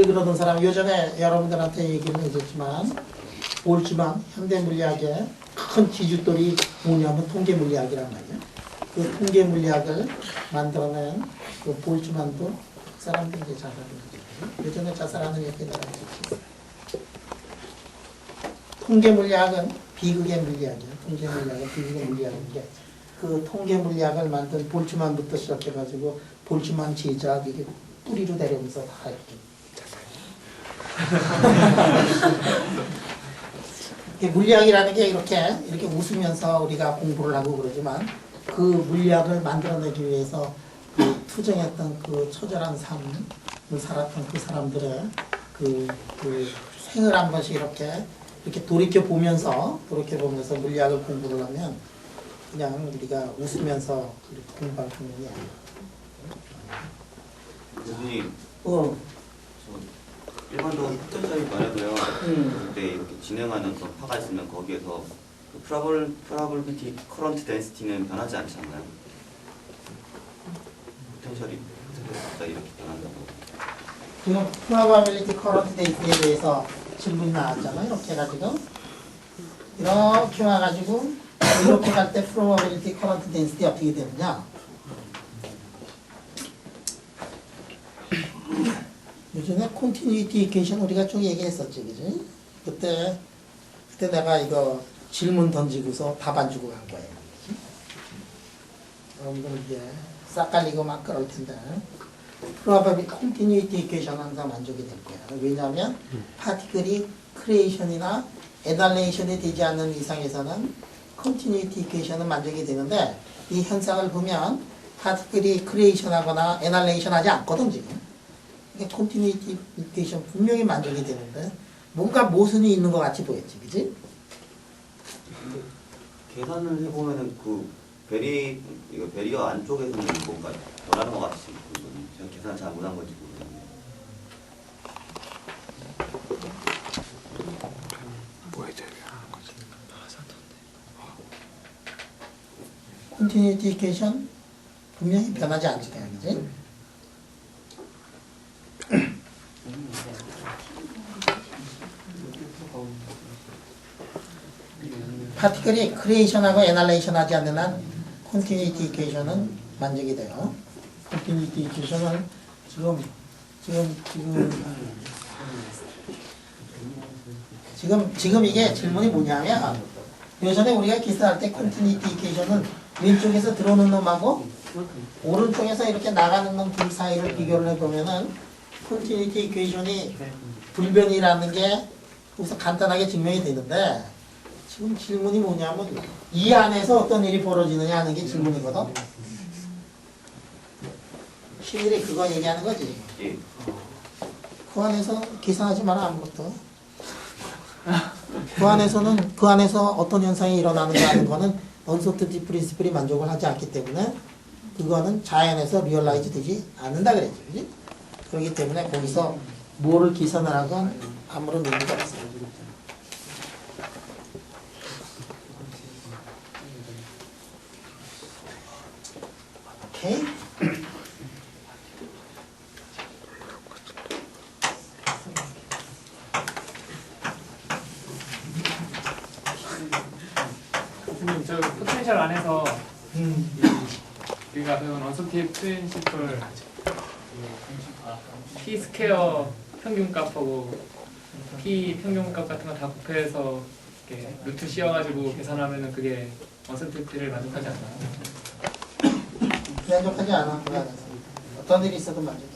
그러던 사람, 요전에 여러분들한테 얘기는 해줬지만, 볼츠만, 현대 물리학의 큰 기준돌이 뭐냐면 통계 물리학이란 말이야. 그 통계 물리학을 만들어낸 그 볼츠만도 그 사람들이 이제 자살을 하죠. 요전에 자살하는 얘기 내가 해줬지. 통계 물리학은 비극의 물리학이야. 통계 물리학은 비극의 물리학인데 그 통계 물리학을 만든 볼츠만부터 시작해가지고 볼츠만 제작 이게 뿌리로 내려오면서 다 이렇게 물리학이라는 게 이렇게 웃으면서 우리가 공부를 하고 그러지만 그 물리학을 만들어내기 위해서 그 투쟁했던 그 처절한 삶을 살았던 그 사람들의 그 생을 한 번씩 이렇게 돌이켜 보면서 물리학을 공부를 하면 그냥 우리가 웃으면서 이렇게 공부할 분이 아니에요. 교수님, 일반적으로 포텐셜이 말해도요. 그때 이렇게 진행하는 파가 있으면 거기에서 그 프로바빌리티 커런트 덴시티는 변하지 않지 않나요? 포텐셜이 갑자기 이렇게 변한다고. 지금 프로바빌리티 커런트 덴시티에 대해서 질문이 나왔잖아. 이렇게 해가지고 이렇게 와가지고 이렇게 갈 때 프로바빌리티 커런트 덴시티 어떻게 되느냐? 요즘에 컨티뉴이티 이퀘이션 우리가 쭉 얘기했었지, 그지? 그때 내가 이거 질문 던지고서 답 안 주고 간 거예요. 그치? 여러분들 이제 싹 깔리고 막 그럴 텐데 프로바빌리티 컨티뉴이티 이퀘이션 항상 만족이 될 거야. 왜냐하면 파티클이 크리에이션이나 에날레이션이 되지 않는 이상에서는 컨티뉴이티 이퀘이션은 만족이 되는데 이 현상을 보면 파티클이 크리에이션하거나 에날레이션 하지 않거든 지금. 이게 컨티뉴이티 이퀘이션 분명히 만족이 되는데 뭔가 모순이 있는 것 같이 보였지, 그지? 계산을 해보면은 그 베리어 안쪽에서는 뭔가 변하는 것 같이 보이거든요. 제가 계산 잘 못한 건지 모르겠는데. 뭐 이제 하는 거지? 컨티뉴이티 이퀘이션 분명히 변하지 않을 거야, 그지? 파티클이 크리에이션하고 에날레이션 하지 않는 한 컨티뉴이티 이퀘이션은 만족이 돼요. 컨티뉴이티 이퀘이션은 지금 이게 질문이 뭐냐면 예전에 우리가 기사할 때 컨티뉴이티 이퀘이션은 왼쪽에서 들어오는 놈하고 오른쪽에서 이렇게 나가는 놈 둘 사이를 비교를 해보면은 컨티뉴이티 이퀘이션이 불변이라는 게 여기서 간단하게 증명이 되는데 지금 질문이 뭐냐면 이 안에서 어떤 일이 벌어지느냐 하는 게 질문이거든. 시일이 그거 얘기하는 거지. 예. 그 안에서 계산하지 마라 아무것도. 그 안에서 어떤 현상이 일어나는가 하는 거는 언서티티 프린시플이 만족을 하지 않기 때문에 그거는 자연에서 리얼라이즈 되지 않는다 그랬죠. 그지? 그렇기 때문에 거기서 뭐를 계산을 하건 아무런 의미가 없어요. 오케이? 교수님, 저 포텐셜 안에서 우리가 배운 언서티티 프린시플 P 스퀘어 평균값하고 P 평균값 같은 거 다 곱해서 이렇게 루트 씌워가지고 계산하면은 그게 언서티티를 만족하지 않나요? 만족하지 않아. 그 안에서 어떤 일이 있어도 만족해.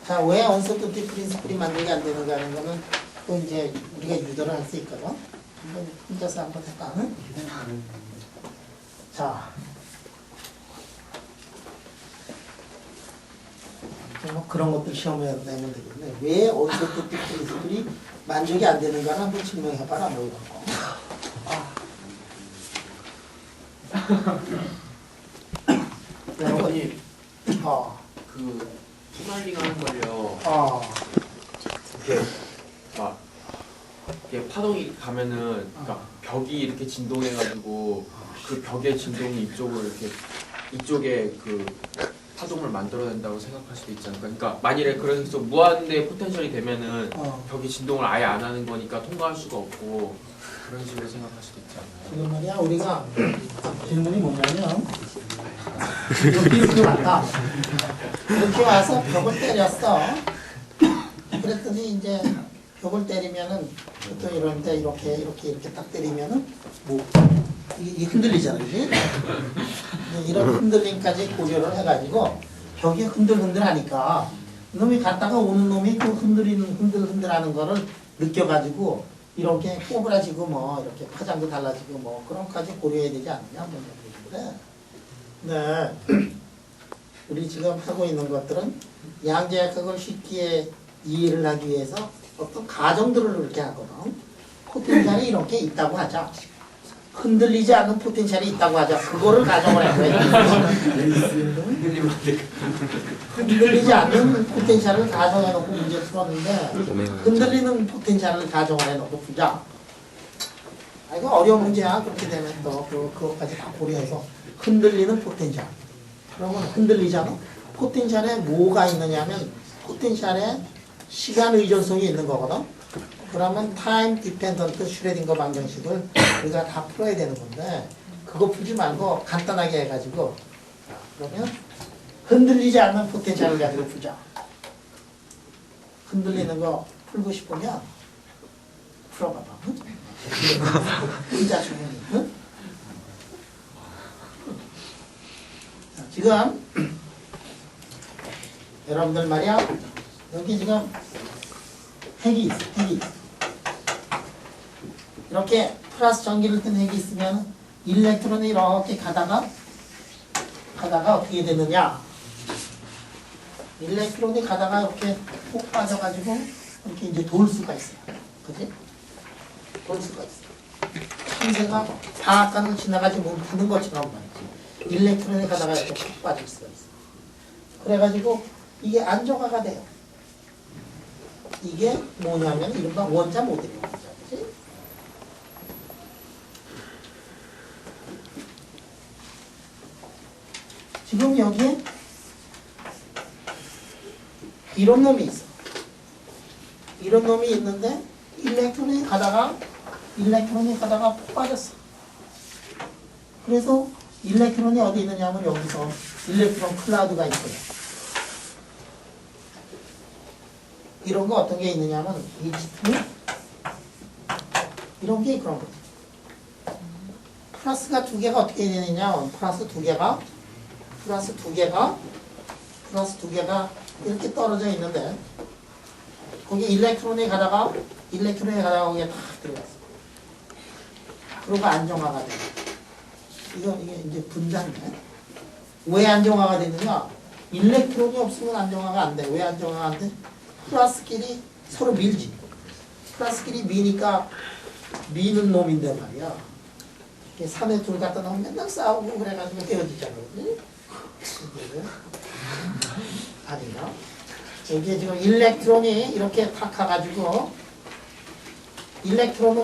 자, 왜 언서티티 프린시플이 만족이 안 되는가 하는 거는 또 이제 우리가 유도를 할 수 있거든. 한번 혼자서 한번 할까? 응? 자, 뭐 그런 것들 시험에 내면 되겠네. 왜 언서티티 프린시플이 만족이 안 되는가를 한번 증명해봐라. 뭐 이런 거. 여러분이 그 투널링 하는 걸요. 이게 이렇게 파동이 가면은 그러니까 벽이 이렇게 진동해가지고 그 벽의 진동이 이쪽에 그 파동을 만들어낸다고 생각할 수도 있지 않을까. 그러니까 만일에 그래서 무한대 포텐셜이 되면은 벽이 진동을 아예 안 하는 거니까 통과할 수가 없고 그런 식으로 생각할 수도 있지 않나요? 지금 말이야 우리가 질문이 뭐냐면 이렇게 왔다. 이렇게 와서 벽을 때렸어. 그랬더니 이제 벽을 때리면은 보통 이럴 때 이렇게 딱 때리면은 뭐 이게 흔들리잖아, 그지? 이런 흔들림까지 고려를 해가지고 벽이 흔들흔들하니까 놈이 갔다가 오는 놈이 그 흔들흔들하는 거를 느껴가지고 이렇게 꼬부라지고 뭐 이렇게 파장도 달라지고 뭐 그런 것까지 고려해야 되지 않느냐 뭐 그래. 네. 우리 지금 하고 있는 것들은 양자역학을 쉽게 이해를 하기 위해서 어떤 가정들을 이렇게 하거든. 포텐셜이 이렇게 있다고 하자. 흔들리지 않는 포텐셜이 있다고 하자. 그거를 가정을 해야 흔들리지 않는 포텐셜을 가정해놓고 문제 풀었는데 흔들리는 포텐셜을 가정을 해놓고 풀자. 아, 이거 어려운 문제야. 그렇게 되면 또 그것까지 다 고려해서 흔들리는 포텐셜. 그러면 흔들리지 않아? 포텐셜에 뭐가 있느냐면 포텐셜에 시간 의존성이 있는 거거든. 그러면 타임 디펜던트 슈레딩거 방정식을 우리가 다 풀어야 되는 건데 그거 풀지 말고 간단하게 해가지고 그러면 흔들리지 않는 포텐셜을 가지고 풀자. 흔들리는 거 풀고 싶으면 풀어봐봐. 응? 의자 주머니. 응? 자, 지금 여러분들 말이야 여기 지금 핵이 있어. 핵이 이렇게 플러스 전기를 뜬 핵이 있으면 일렉트론이 이렇게 가다가 어떻게 되느냐? 일렉트론이 가다가 이렇게 푹 빠져가지고 이렇게 이제 돌 수가 있어요. 그지? 돌 수가 있어. 참새가 방앗간을 지나가지 못하는 것처럼 말이지. 일렉트론이 가다가 이렇게 푹 빠질 수가 있어. 그래가지고 이게 안정화가 돼요. 이게 뭐냐면 이른바 원자 모델이에요. 그치? 지금 여기에 이런 놈이 있어. 이런 놈이 있는데 일렉트론이 가다가 푹 빠졌어. 그래서 일렉트론이 어디 있느냐면 여기서 일렉트론 클라우드가 있어요. 이런 거 어떤 게 있느냐면 H2 이런 게 그런 거지. 플러스가 두 개가 어떻게 되느냐? 플러스 두 개가 이렇게 떨어져 있는데 거기 일렉트론이 가다가 거기에 탁 들어갔어. 그러고 안정화가 돼. 이게 이제 분자인데 왜 안정화가 되느냐? 일렉트론이 없으면 안정화가 안 돼. 왜 안정화가 안 돼? 플러스끼리 서로 밀지. 플러스끼리 미니까 미는 놈인데 말이야. 3에 둘 갖다 놓으면 맨날 싸우고 그래가지고 헤어지잖아. 그지? 아닌가? 여기에 지금 일렉트론이 이렇게 탁 가가지고 일렉트론이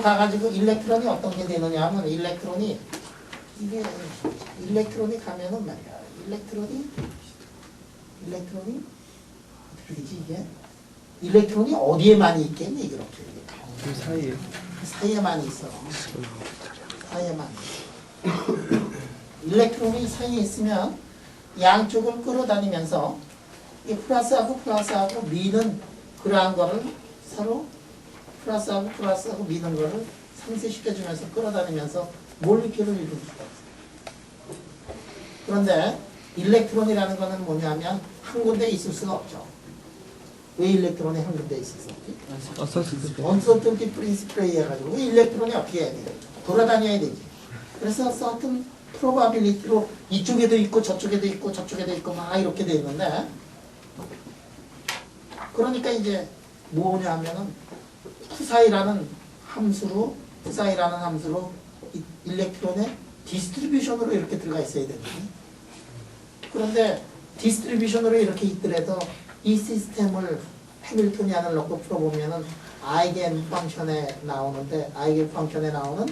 어떤 게 되느냐 하면 일렉트론이 가면은 말이야. 일렉트론이 어떻게 되지 이게? 일렉트론이 어디에 많이 있겠니? 이렇게. 그 사이에. 사이에 많이 있어. 일렉트론이 사이에 있으면 양쪽을 끌어다니면서 이 플러스하고 미는 그러한 거를 서로 플러스하고 미는 거를 상쇄시켜주면서 끌어다니면서 몰리큘을 이룰 수가 있어요. 그런데 일렉트론이라는 거는 뭐냐면 한 군데 있을 수가 없죠. 왜 일렉트론이 한 군데 있을 수 없지? 언서튼티 프린시플에 의해 가지고 일렉트론이 어떻게 해야 돼? 돌아다녀야 되지. 그래서 certain probability로 이쪽에도 있고 저쪽에도 있고 막 이렇게 돼 있는데 그러니까 이제 뭐냐 하면은 푸사이라는 함수로 일렉트론의 디스트리뷰션으로 이렇게 들어가 있어야 되는데 그런데 디스트리뷰션으로 이렇게 있더라도 이 시스템을 해밀토니안을 넣고 풀어보면은 아이겐 펑션에 나오는데 아이겐 펑션에 나오는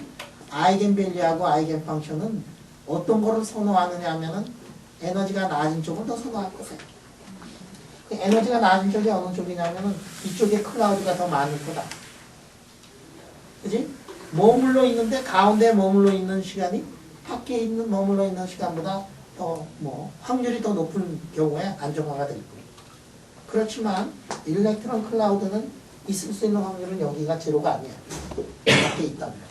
아이겐 밸류하고 아이겐 펑션은 어떤 거를 선호하느냐 하면은 에너지가 낮은 쪽을 더 선호할 거예요. 그 에너지가 낮은 쪽이 어느 쪽이냐면은 이쪽에 클라우드가 더 많을 거다. 그지? 머물러 있는데 가운데 머물러 있는 시간이 밖에 있는 머물러 있는 시간보다 더 뭐 확률이 더 높은 경우에 안정화가 될 거예요. 그렇지만 일렉트론 클라우드는 있을 수 있는 확률은 여기가 제로가 아니야. 밖에 있다면.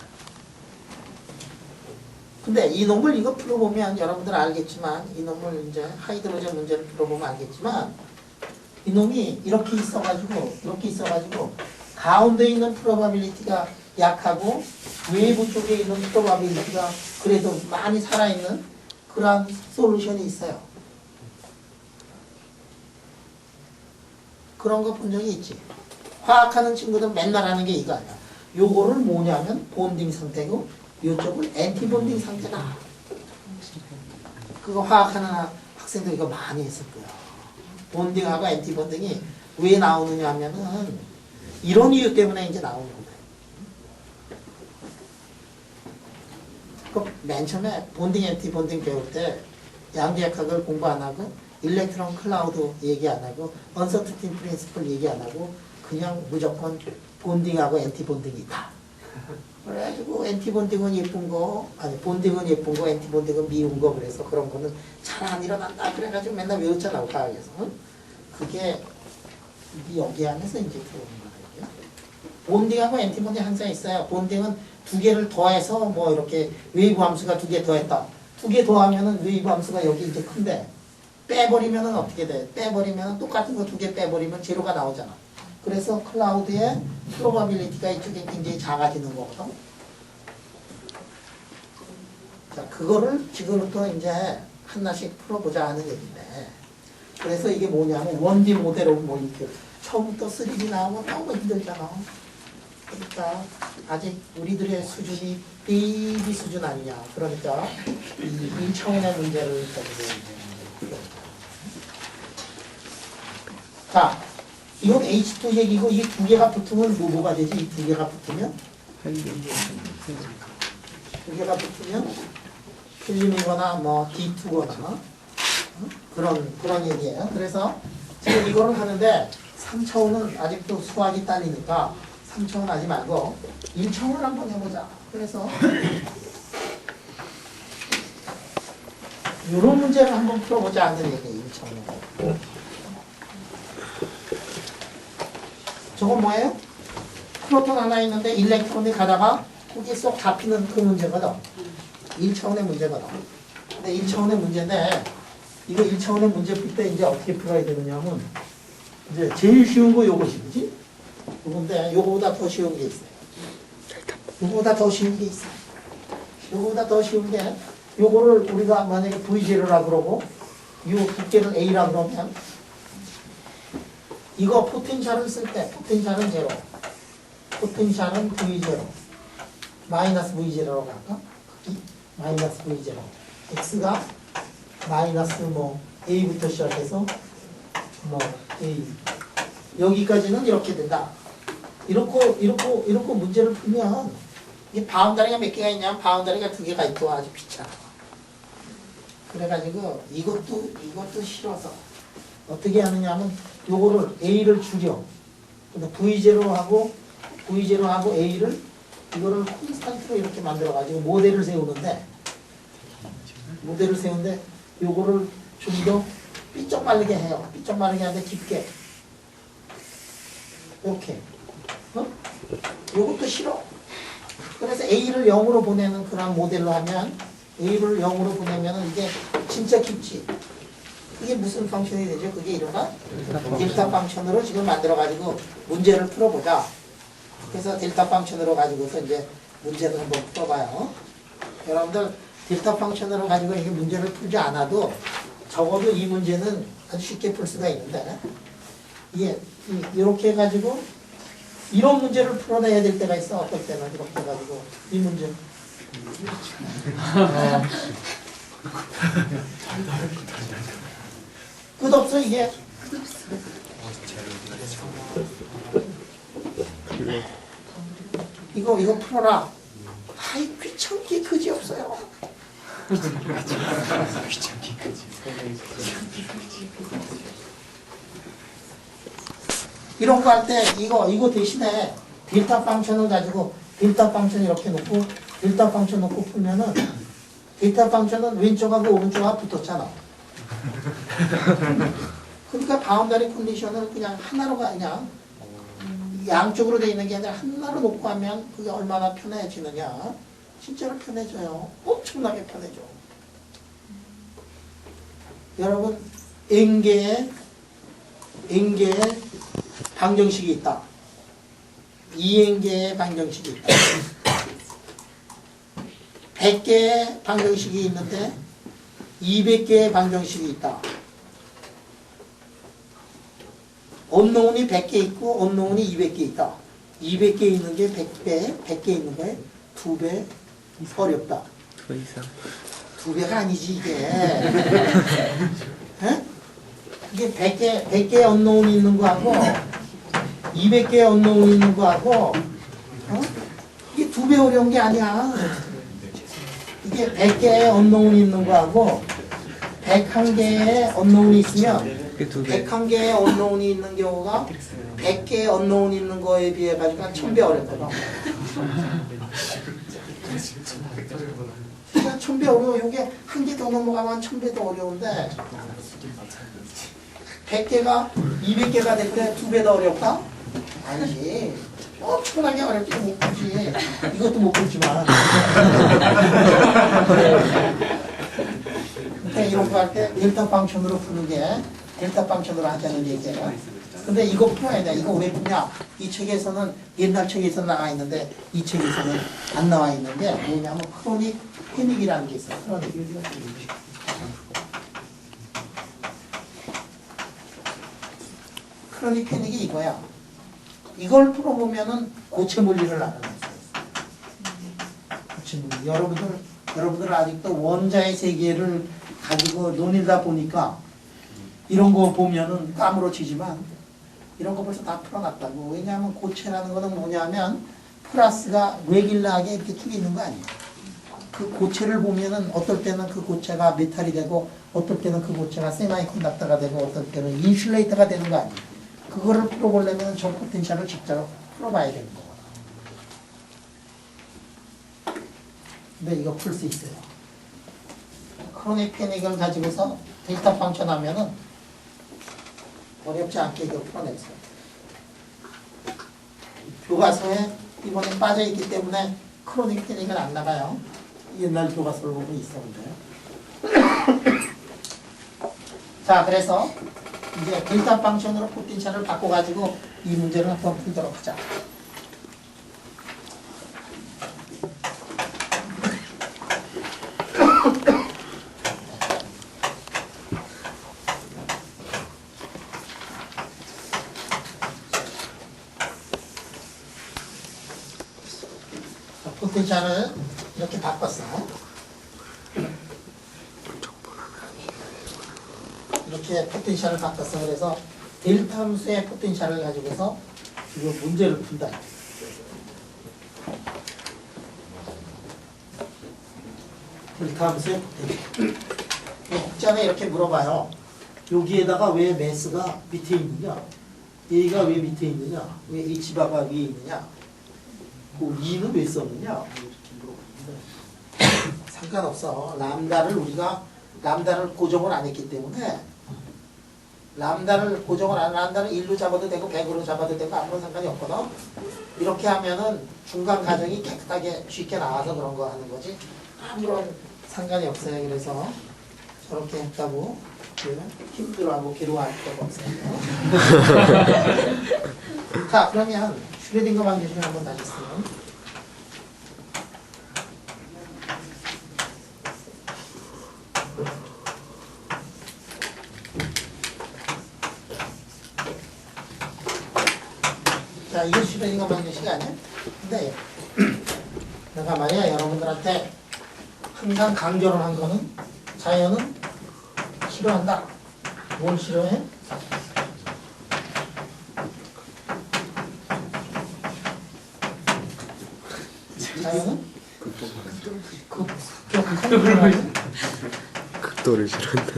근데 이 놈을 이거 풀어보면 여러분들 알겠지만 이 놈을 이제 하이드로젠 문제를 풀어보면 알겠지만 이 놈이 이렇게 있어가지고 가운데 있는 프로바빌리티가 약하고 외부 쪽에 있는 프로바빌리티가 그래도 많이 살아있는 그런 솔루션이 있어요. 그런 거 본 적이 있지. 화학하는 친구들 맨날 하는 게 이거 아니야. 요거를 뭐냐면 본딩 상태고 요쪽은 엔티본딩 상태다. 그거 화학하는 학생들 이거 많이 했을 거야. 본딩하고 엔티본딩이 왜 나오느냐 하면은 이런 이유 때문에 이제 나오는 거예요. 맨 처음에 본딩 엔티본딩 배울 때 양계역학을 공부 안 하고 일렉트론 클라우드 얘기 안 하고 언서티티 프린시플 얘기 안 하고 그냥 무조건 본딩하고 엔티본딩이다. 그래가지고 엔티본딩은 예쁜 거, 아니 본딩은 예쁜 거, 엔티본딩은 미운 거 그래서 그런 거는 잘 안 일어난다. 그래가지고 맨날 외웠잖아, 과학에서. 그게 여기 안에서 이제 들어오는 거예요. 본딩하고 엔티본딩 항상 있어요. 본딩은 두 개를 더해서 뭐 이렇게 웨이브 함수가 두 개 더했다. 두 개 더하면은 웨이브 함수가 여기 이제 큰데 빼버리면은 어떻게 돼? 빼버리면은 똑같은 거 두 개 빼버리면 제로가 나오잖아. 그래서 클라우드의 프로바빌리티가 이쪽에 굉장히 작아지는 거거든. 자, 그거를 지금부터 이제 하나씩 풀어보자 하는 얘기인데. 그래서 이게 뭐냐면 1D 모델로 뭐 이렇게 처음부터 3D 나오면 너무 힘들잖아. 그러니까 아직 우리들의 수준이 베이비 수준 아니냐. 그러니까 이 1차원의 문제를 가지고 이제 자, 이건 H2 얘기고 이 두 개가 붙으면 뭐가 되지? 이 두 개가 붙으면 두 개가 붙으면 필름이거나 뭐 D2거나 그런 얘기예요. 그래서 지금 이거를 하는데 3차원은 아직도 수학이 딸리니까 3차원 하지 말고 1차원을 한번 해보자. 그래서 이런 문제를 한번 풀어보자 하는 얘기예요. 1차원으로. 저건 뭐예요? 프로톤 하나 있는데 일렉트론이 가다가 거기에 쏙 잡히는 그 문제거든. 1차원의 문제거든. 근데 1차원의 문제인데 이거 1차원의 문제 풀 때 이제 어떻게 풀어야 되느냐면 이제 제일 쉬운 거 요것이 그지? 요건데 요거보다 더 쉬운 게 있어요. 요거보다 더 쉬운 게 있어요. 요거보다 더 쉬운 게 요거를 우리가 만약에 V0라 그러고 요 두께를 A라 그러면 이거 포텐셜을 쓸 때 포텐셜은 제로, 포텐셜은 V0, 마이너스 V0라고 할까? 마이너스 V0. X가 마이너스 뭐 A부터 시작해서 뭐 A 여기까지는 이렇게 된다. 이렇게 문제를 풀면 이게 바운다리가 몇 개가 있냐면 바운다리가 두 개가 있고 아주 귀찮아. 그래가지고 이것도 싫어서 어떻게 하느냐면 요거를 A를 줄여. 근데 V0하고 A를 이거를 콘스탄트로 이렇게 만들어가지고 모델을 세우는데 요거를 좀 더 삐쩍 마르게 해요. 삐쩍 마르게 하는데 깊게. 이렇게. 요것도 싫어. 그래서 A를 0으로 보내는 그런 모델로 하면 A를 0으로 보내면 이게 진짜 깊지. 그게 무슨 펑션이 되죠? 그게 이른바 델타 펑션으로 지금 만들어가지고 문제를 풀어보자. 그래서 델타 펑션으로 가지고서 이제 문제를 한번 풀어봐요. 여러분들 델타 펑션으로 가지고 이게 문제를 풀지 않아도 적어도 이 문제는 아주 쉽게 풀 수가 있는데 이게 이렇게 해가지고 이런 문제를 풀어내야 될 때가 있어. 어떨 때는 이렇게 해가지고 이 문제 끝없어 이게. 이거 풀어라. 아이 귀찮게 그지 없어요. 이런 거 할 때 이거 대신에 델타 펑션을 가지고 델타 펑션 이렇게 놓고 델타 펑션 놓고 풀면은 델타 펑션은 왼쪽하고 오른쪽하고 붙었잖아. 그러니까 바운더리 컨디션을 그냥 하나로가 그냥 양쪽으로 돼 있는 게 아니라 하나로 놓고 하면 그게 얼마나 편해지느냐. 진짜로 편해져요. 엄청나게 편해져. 여러분 N개의 방정식이 있다. 2N개의 방정식이 있다. 100개의 방정식이 있는데 200개의 방정식이 있다. 언노운이 100개 있고 언노운이 200개 있다. 200개 있는 게 100배, 100개 있는 게 2배 어렵다. 2배 이상. 2배가 아니지 이게. 에? 이게 100개 언노운이 있는 거하고 200개 언노운이 있는 거하고 이게 2배 어려운 게 아니야. 이게 100개의 언노운이 있는 거하고 101개의 언노운이 있으면 101개의 언노운이 있는 경우가 100개의 언노운이 있는 거에 비해 가지고 한 1000배 어렵거든. 그러니까 1000배 어려워. 이게 한 개 더 넘어가면 1000배 더 어려운데 100개가 200개가 될 때 2배 더 어렵다? 아니지. 엄청나게 어렵지. 못 풀지. 이것도 못 풀지만. 그러니까 이런 거 할 때 델타 펑션으로 푸는 게 델타 펑션으로 하자는 얘기예요. 근데 이거 풀어야 돼. 이거 왜 푸냐? 이 책에서는 옛날 책에서 나와 있는데 이 책에서는 안 나와 있는 게 뭐냐면 크로닉 패닉이라는 게 있어요. 크로닉 패닉이 이거야. 이걸 풀어보면은 고체 물리를 알아낼 수 있어요. 고체 물리. 여러분들 아직도 원자의 세계를 가지고 논의다 보니까 이런 거 보면은 까무러치지만 이런 거 벌써 다 풀어놨다고. 왜냐하면 고체라는 거는 뭐냐면 플러스가 외길나게 이렇게 쭉 있는 거 아니에요. 그 고체를 보면은 어떨 때는 그 고체가 메탈이 되고 어떨 때는 그 고체가 세마이컨덕터가 되고 어떨 때는 인슐레이터가 되는 거 아니에요. 그거를 풀어보려면 저 포텐셜을 직접 풀어봐야 되는 거거든. 근데 이거 풀 수 있어요. 크로닉 패닉을 가지고서 델타 펑션 하면은 어렵지 않게 이거 풀어냈어요. 교과서에 이번에 빠져있기 때문에 크로닉 패닉은 안 나가요. 옛날 교과서를 보고 있었는데요. 자, 그래서 이제 델타 펑션으로 포텐셜을 바꿔가지고 이 문제를 한번 풀도록 하자. 포텐셜을 이렇게 바꿨어. 이렇게 포텐셜을 바꿨어. 그래서 델타 함수의 포텐셜을 가지고서 이거 문제를 푼다. 델타 함수의 포텐셜. 국장에 이렇게 물어봐요. 여기에다가 왜 매스가 밑에 있느냐? A가 왜 밑에 있느냐? 왜 H바가 위에 있느냐? 그 2는 왜 썼느냐? 이렇게 물어보는데 상관없어. 람다를 고정을 안 했기 때문에 람다를 고정을 안 람다를 1로 잡아도 되고 100으로 잡아도 되고 아무런 상관이 없거든. 이렇게 하면은 중간 가정이 깨끗하게 쉽게 나와서 그런 거 하는 거지 아무런 상관이 없어요. 그래서 저렇게 했다고 힘들어하고 괴로워할 필요가 없어요. 자, 그러면 슈레딩거 방정식을 한번 다시 쓰면 자, 이게 슈레딩거 방정식이 아니야? 근데 내가 말이야 여러분들한테 항상 강조를 한 거는 자연은 싫어한다. 뭘 싫어해? 자연은 극도를 싫어한다.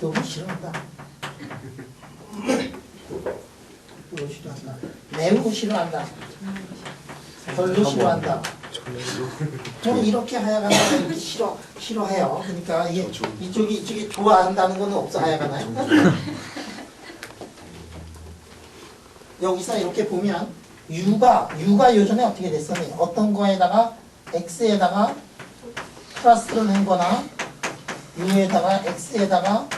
너무 싫어한다. 너무 싫어한다. 매우 싫어한다. 별로 싫어한다. 저는 이렇게 하여간다 이렇게 싫어해요. 그러니까 이게 이쪽이 좋아한다는 건 없어 하여간아요. 여기서 이렇게 보면 U가 요전에 어떻게 됐었니? 어떤 거에다가 X에다가 플러스를 한 거나 U에다가 X에다가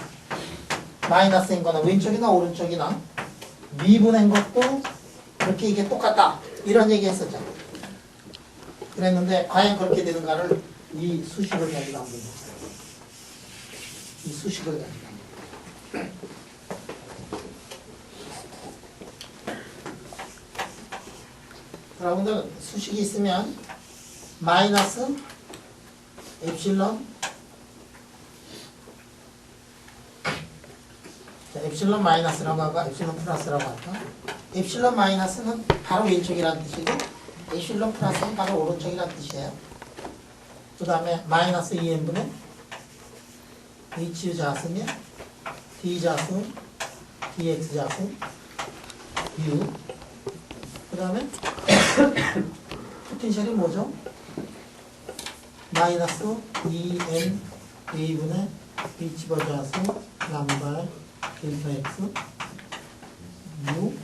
마이너스 한 거나 왼쪽이나 오른쪽이나 미분한 것도 그렇게 이게 똑같다 이런 얘기 했었죠. 그랬는데 과연 그렇게 되는가를 이 수식을 가지고 한번 보세요. 이 수식을 가지고 여러분들 수식이 있으면 마이너스 엡실론 자, 엡실론 마이너스라고 하고 엡실론 플러스라고 할까? 엡실론 마이너스는 바로 왼쪽이라는 뜻이고 엡실론 플러스는 바로 오른쪽이라는 뜻이에요. 그 다음에 마이너스 2n분의 h 자수면 d 자수 dx 자수 u 그 다음에 포텐셜이 뭐죠? 마이너스 2n a분의 h 자수 람바 델타 x u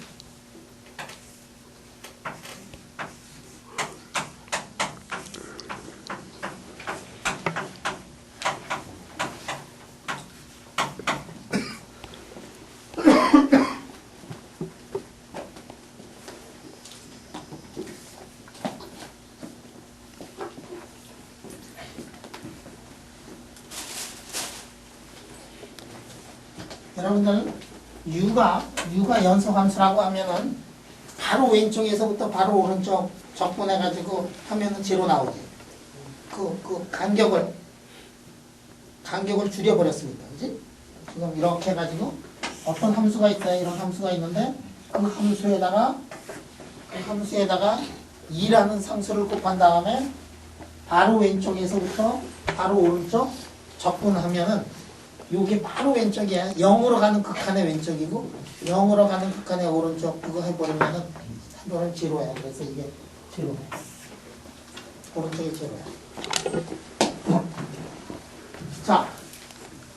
여러분들 U가 연속함수라고 하면은 바로 왼쪽에서부터 바로 오른쪽 적분해가지고 하면은 제로 나오지. 그 간격을 줄여버렸습니다. 그지? 지금 이렇게 해가지고 어떤 함수가 있어요. 이런 함수가 있는데 그 함수에다가 2라는 상수를 곱한 다음에 바로 왼쪽에서부터 바로 오른쪽 적분하면은 요게 바로 왼쪽이야. 0으로 가는 극한의 왼쪽이고 0으로 가는 극한의 오른쪽 그거 해버리면은 한번은 제로야. 그래서 이게 제로야. 오른쪽이 제로야. 자,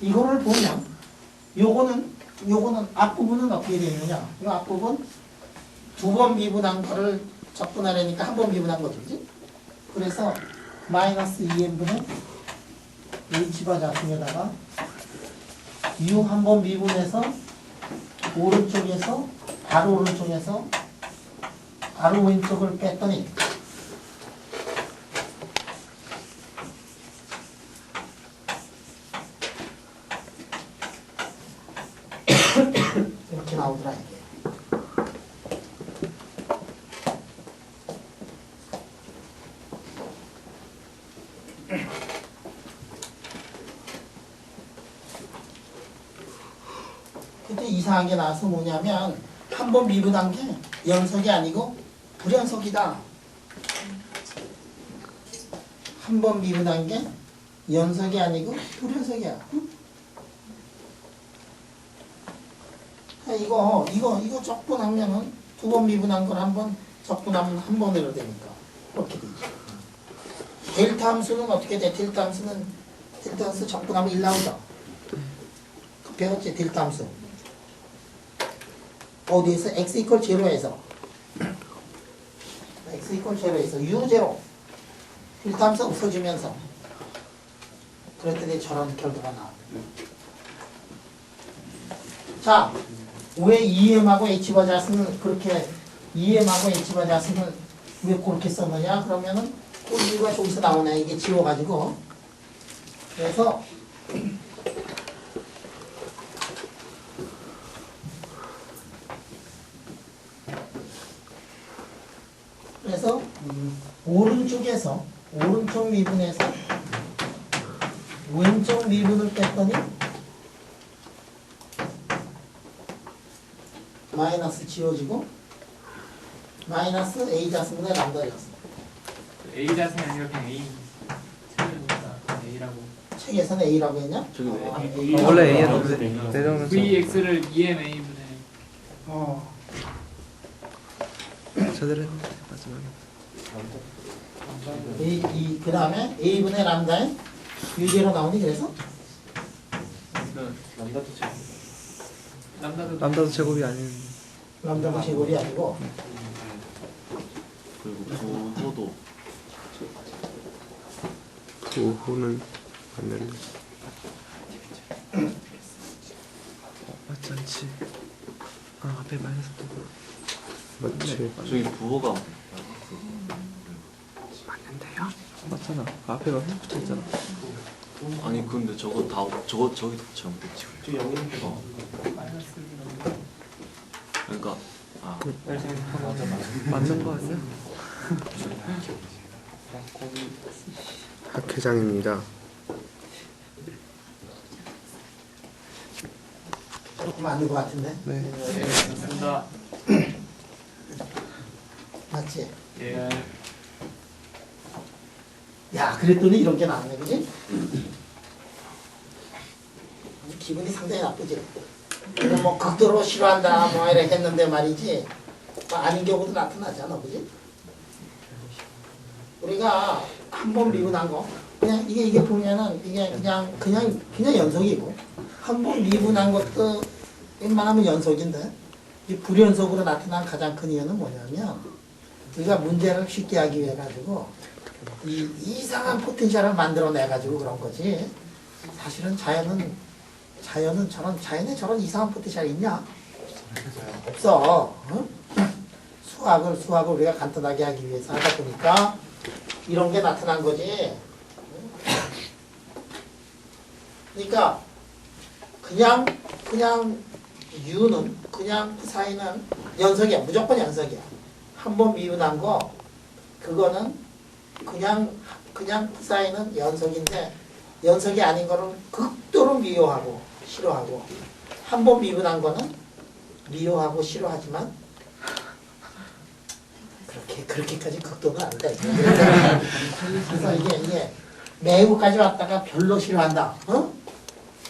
이거를 보면 요거는 앞부분은 어떻게 되느냐? 이 앞부분 두 번 미분한 거를 적분하려니까 한 번 미분한 거죠. 그지? 그래서 마이너스 2n분의 h바 자승에다가 U 한 번 미분해서 오른쪽에서 바로 왼쪽을 뺐더니 이렇게 나오더라 이게. 근데 이상하게 나와서 뭐냐면 한 번 미분한 게 연속이 아니고 불연속이다. 한 번 미분한 게 연속이 아니고 불연속이야. 응? 이거 적분하면은 두 번 미분한 걸 한 번 적분하면 한 번으로 되니까 그렇게 되죠. 델타 함수는 어떻게 돼? 델타 함수 적분하면 1 나오죠. 배웠지? 델타 함수. 어디에서? x 이퀄 제로에서 x 이퀄 제로에서 u 제로 델타 함수 없어지면서 그랬더니 저런 결과가 나옵니다. 자, 왜 EM하고 H바 자수는 그렇게 EM하고 H바 자수는 왜 그렇게 썼느냐? 그러면은 그 이유가 저기서 나오네. 이게 지워가지고. 그래서 오른쪽 미분에서 왼쪽 미분을 뺐더니 마이너스 지워지고 마이너스 A 자승분의 람다였어. A 자승이 아니라 그냥 A 세우니까 A라고. 책에서는 A라고 했냐? 저기 왜? 아니, A라고. 원래 A는 내려오면서 VX를 EMA 분의 제대로 했는데 마지막에 그 다음에 A분의 람다에 유제로 나오니 그래서? 람다도 제곱이 아닌 람다도 제곱이 아니고 그리고 부호도 부호는 안 된다. 맞지 않지. 아 앞에 마이너스 또 맞지. 저기 부호가 맞는데요? 맞잖아. 앞에가 붙어 있잖아. 아니 근데 저거 다 저기도 붙여 못했지. 저 영인 거. 그러니까 아 맞는 거 아니야? 학회장입니다. 조금 아닌 것 같은데? 네. 맞습니다. 맞지? 예. 야, 그랬더니 이런 게 나왔네, 그지? 기분이 상당히 나쁘지. 그냥 뭐 극도로 싫어한다, 뭐 이래 했는데 말이지. 뭐 아닌 경우도 나타나잖아, 그지? 우리가 한 번 미분한 거, 그냥 이게 보면은 이게 그냥 연속이고, 한 번 미분한 것도 웬만하면 연속인데, 이 불연속으로 나타난 가장 큰 이유는 뭐냐면, 우리가 문제를 쉽게 하기 위해 가지고, 이 이상한 포텐셜을 만들어내가지고 그런 거지. 사실은 자연에 저런 이상한 포텐셜이 있냐? 없어. 어? 수학을 우리가 간단하게 하기 위해서 하다 보니까 이런 게 나타난 거지. 그러니까 그냥 U는 그냥 사이는 연속이야. 무조건 연속이야. 한 번 미분한 거 그거는 그냥 사이는 연속인데 연속이 아닌 거는 극도로 미워하고 싫어하고 한 번 미분한 거는 미워하고 싫어하지만 그렇게까지 극도는 아니다. 그래서 이게 매우까지 왔다가 별로 싫어한다. 어?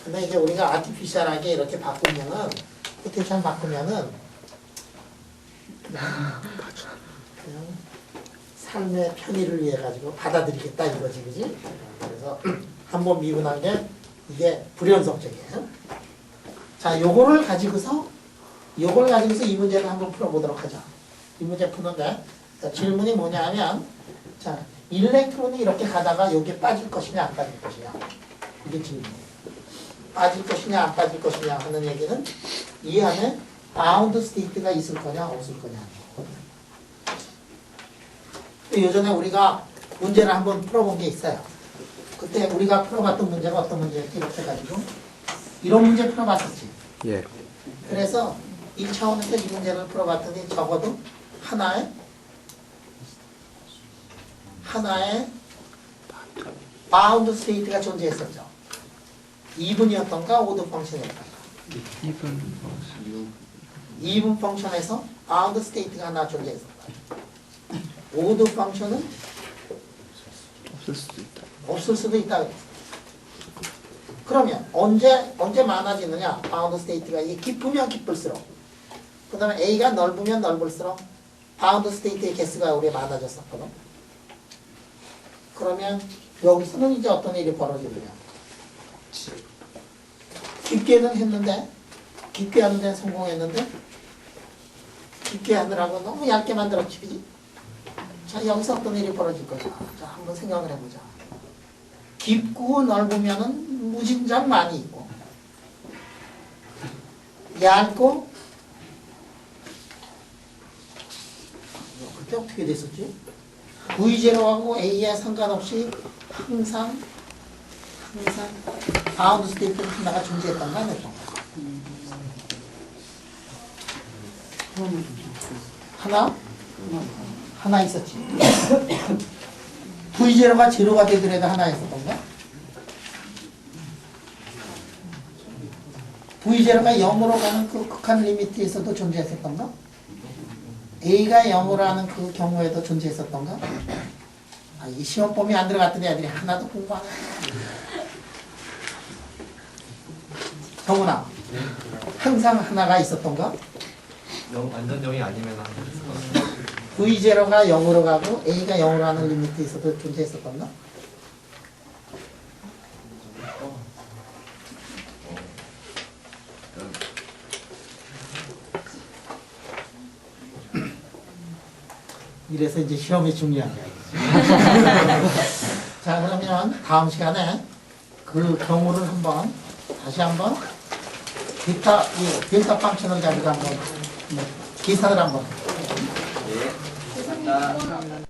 근데 이제 우리가 아티피셜하게 이렇게 바꾸면은 포텐셜 바꾸면은 그냥 삶의 편의를 위해 가지고 받아들이겠다 이거지, 그지? 그래서 한번 미분한 게 이게 불연속적이에요. 자, 요거를 가지고서 이 문제를 한번 풀어보도록 하자. 이 문제 푸는데 자, 질문이 뭐냐면 자, 일렉트론이 이렇게 가다가 여기에 빠질 것이냐 안 빠질 것이냐 이게 질문이에요. 빠질 것이냐 안 빠질 것이냐 하는 얘기는 이 안에 바운드 스테이트가 있을 거냐 없을 거냐. 예전에 우리가 문제를 한번 풀어본 게 있어요. 그때 우리가 풀어봤던 문제가 어떤 문제였지? 이렇게 해가지고 이런 문제 풀어봤었지. 예. 그래서 1차원에서 이 문제를 풀어봤더니 적어도 하나의 바운드 스테이트가 존재했었죠. 2분이었던가 5드 펑션이었던가. 2분 펑션에서 바운드 스테이트가 하나 존재했었다. 5드 펑션은 없을 수도 있다. 그러면 언제 많아지느냐? 바운드 스테이트가 이게 깊으면 깊을수록, 그 다음에 A가 넓으면 넓을수록 바운드 스테이트의 개수가 우리 많아졌었거든. 그러면 여기서는 이제 어떤 일이 벌어지느냐? 깊게는 했는데, 깊게 하는 데는 성공했는데, 깊게 하느라고 너무 얇게 만들었지, 그지? 자, 여기서 어떤 일이 벌어질 거냐? 자, 한번 생각을 해보자. 깊고 넓으면은 무진장 많이 있고, 얇고, 그때 어떻게 됐었지? V0하고 A에 상관없이 항상 바운드 스테이트 하나가 존재했던가 안 했던가? 하나 있었지. V0가 제로가 되더라도 하나 있었던가? V0가 0으로 가는 그 극한 리미트에서도 존재했었던가? A가 0으로 하는 그 경우에도 존재했었던가? 아, 이 시험 범위 안 들어갔더니 애들이 하나도 공부 안 해. 정훈아, 항상 하나가 있었던가? 완전 0이 아니면 V0가 0으로 가고 A가 0으로 가는 리미트에서도 존재했었던가? 이래서 이제 시험이 중요한 거야. 자, 그러면 다음 시간에 그 경우를 다시 한번 델타 펑션을 가지고 한번 계산을 한번. 예. 감사합니다.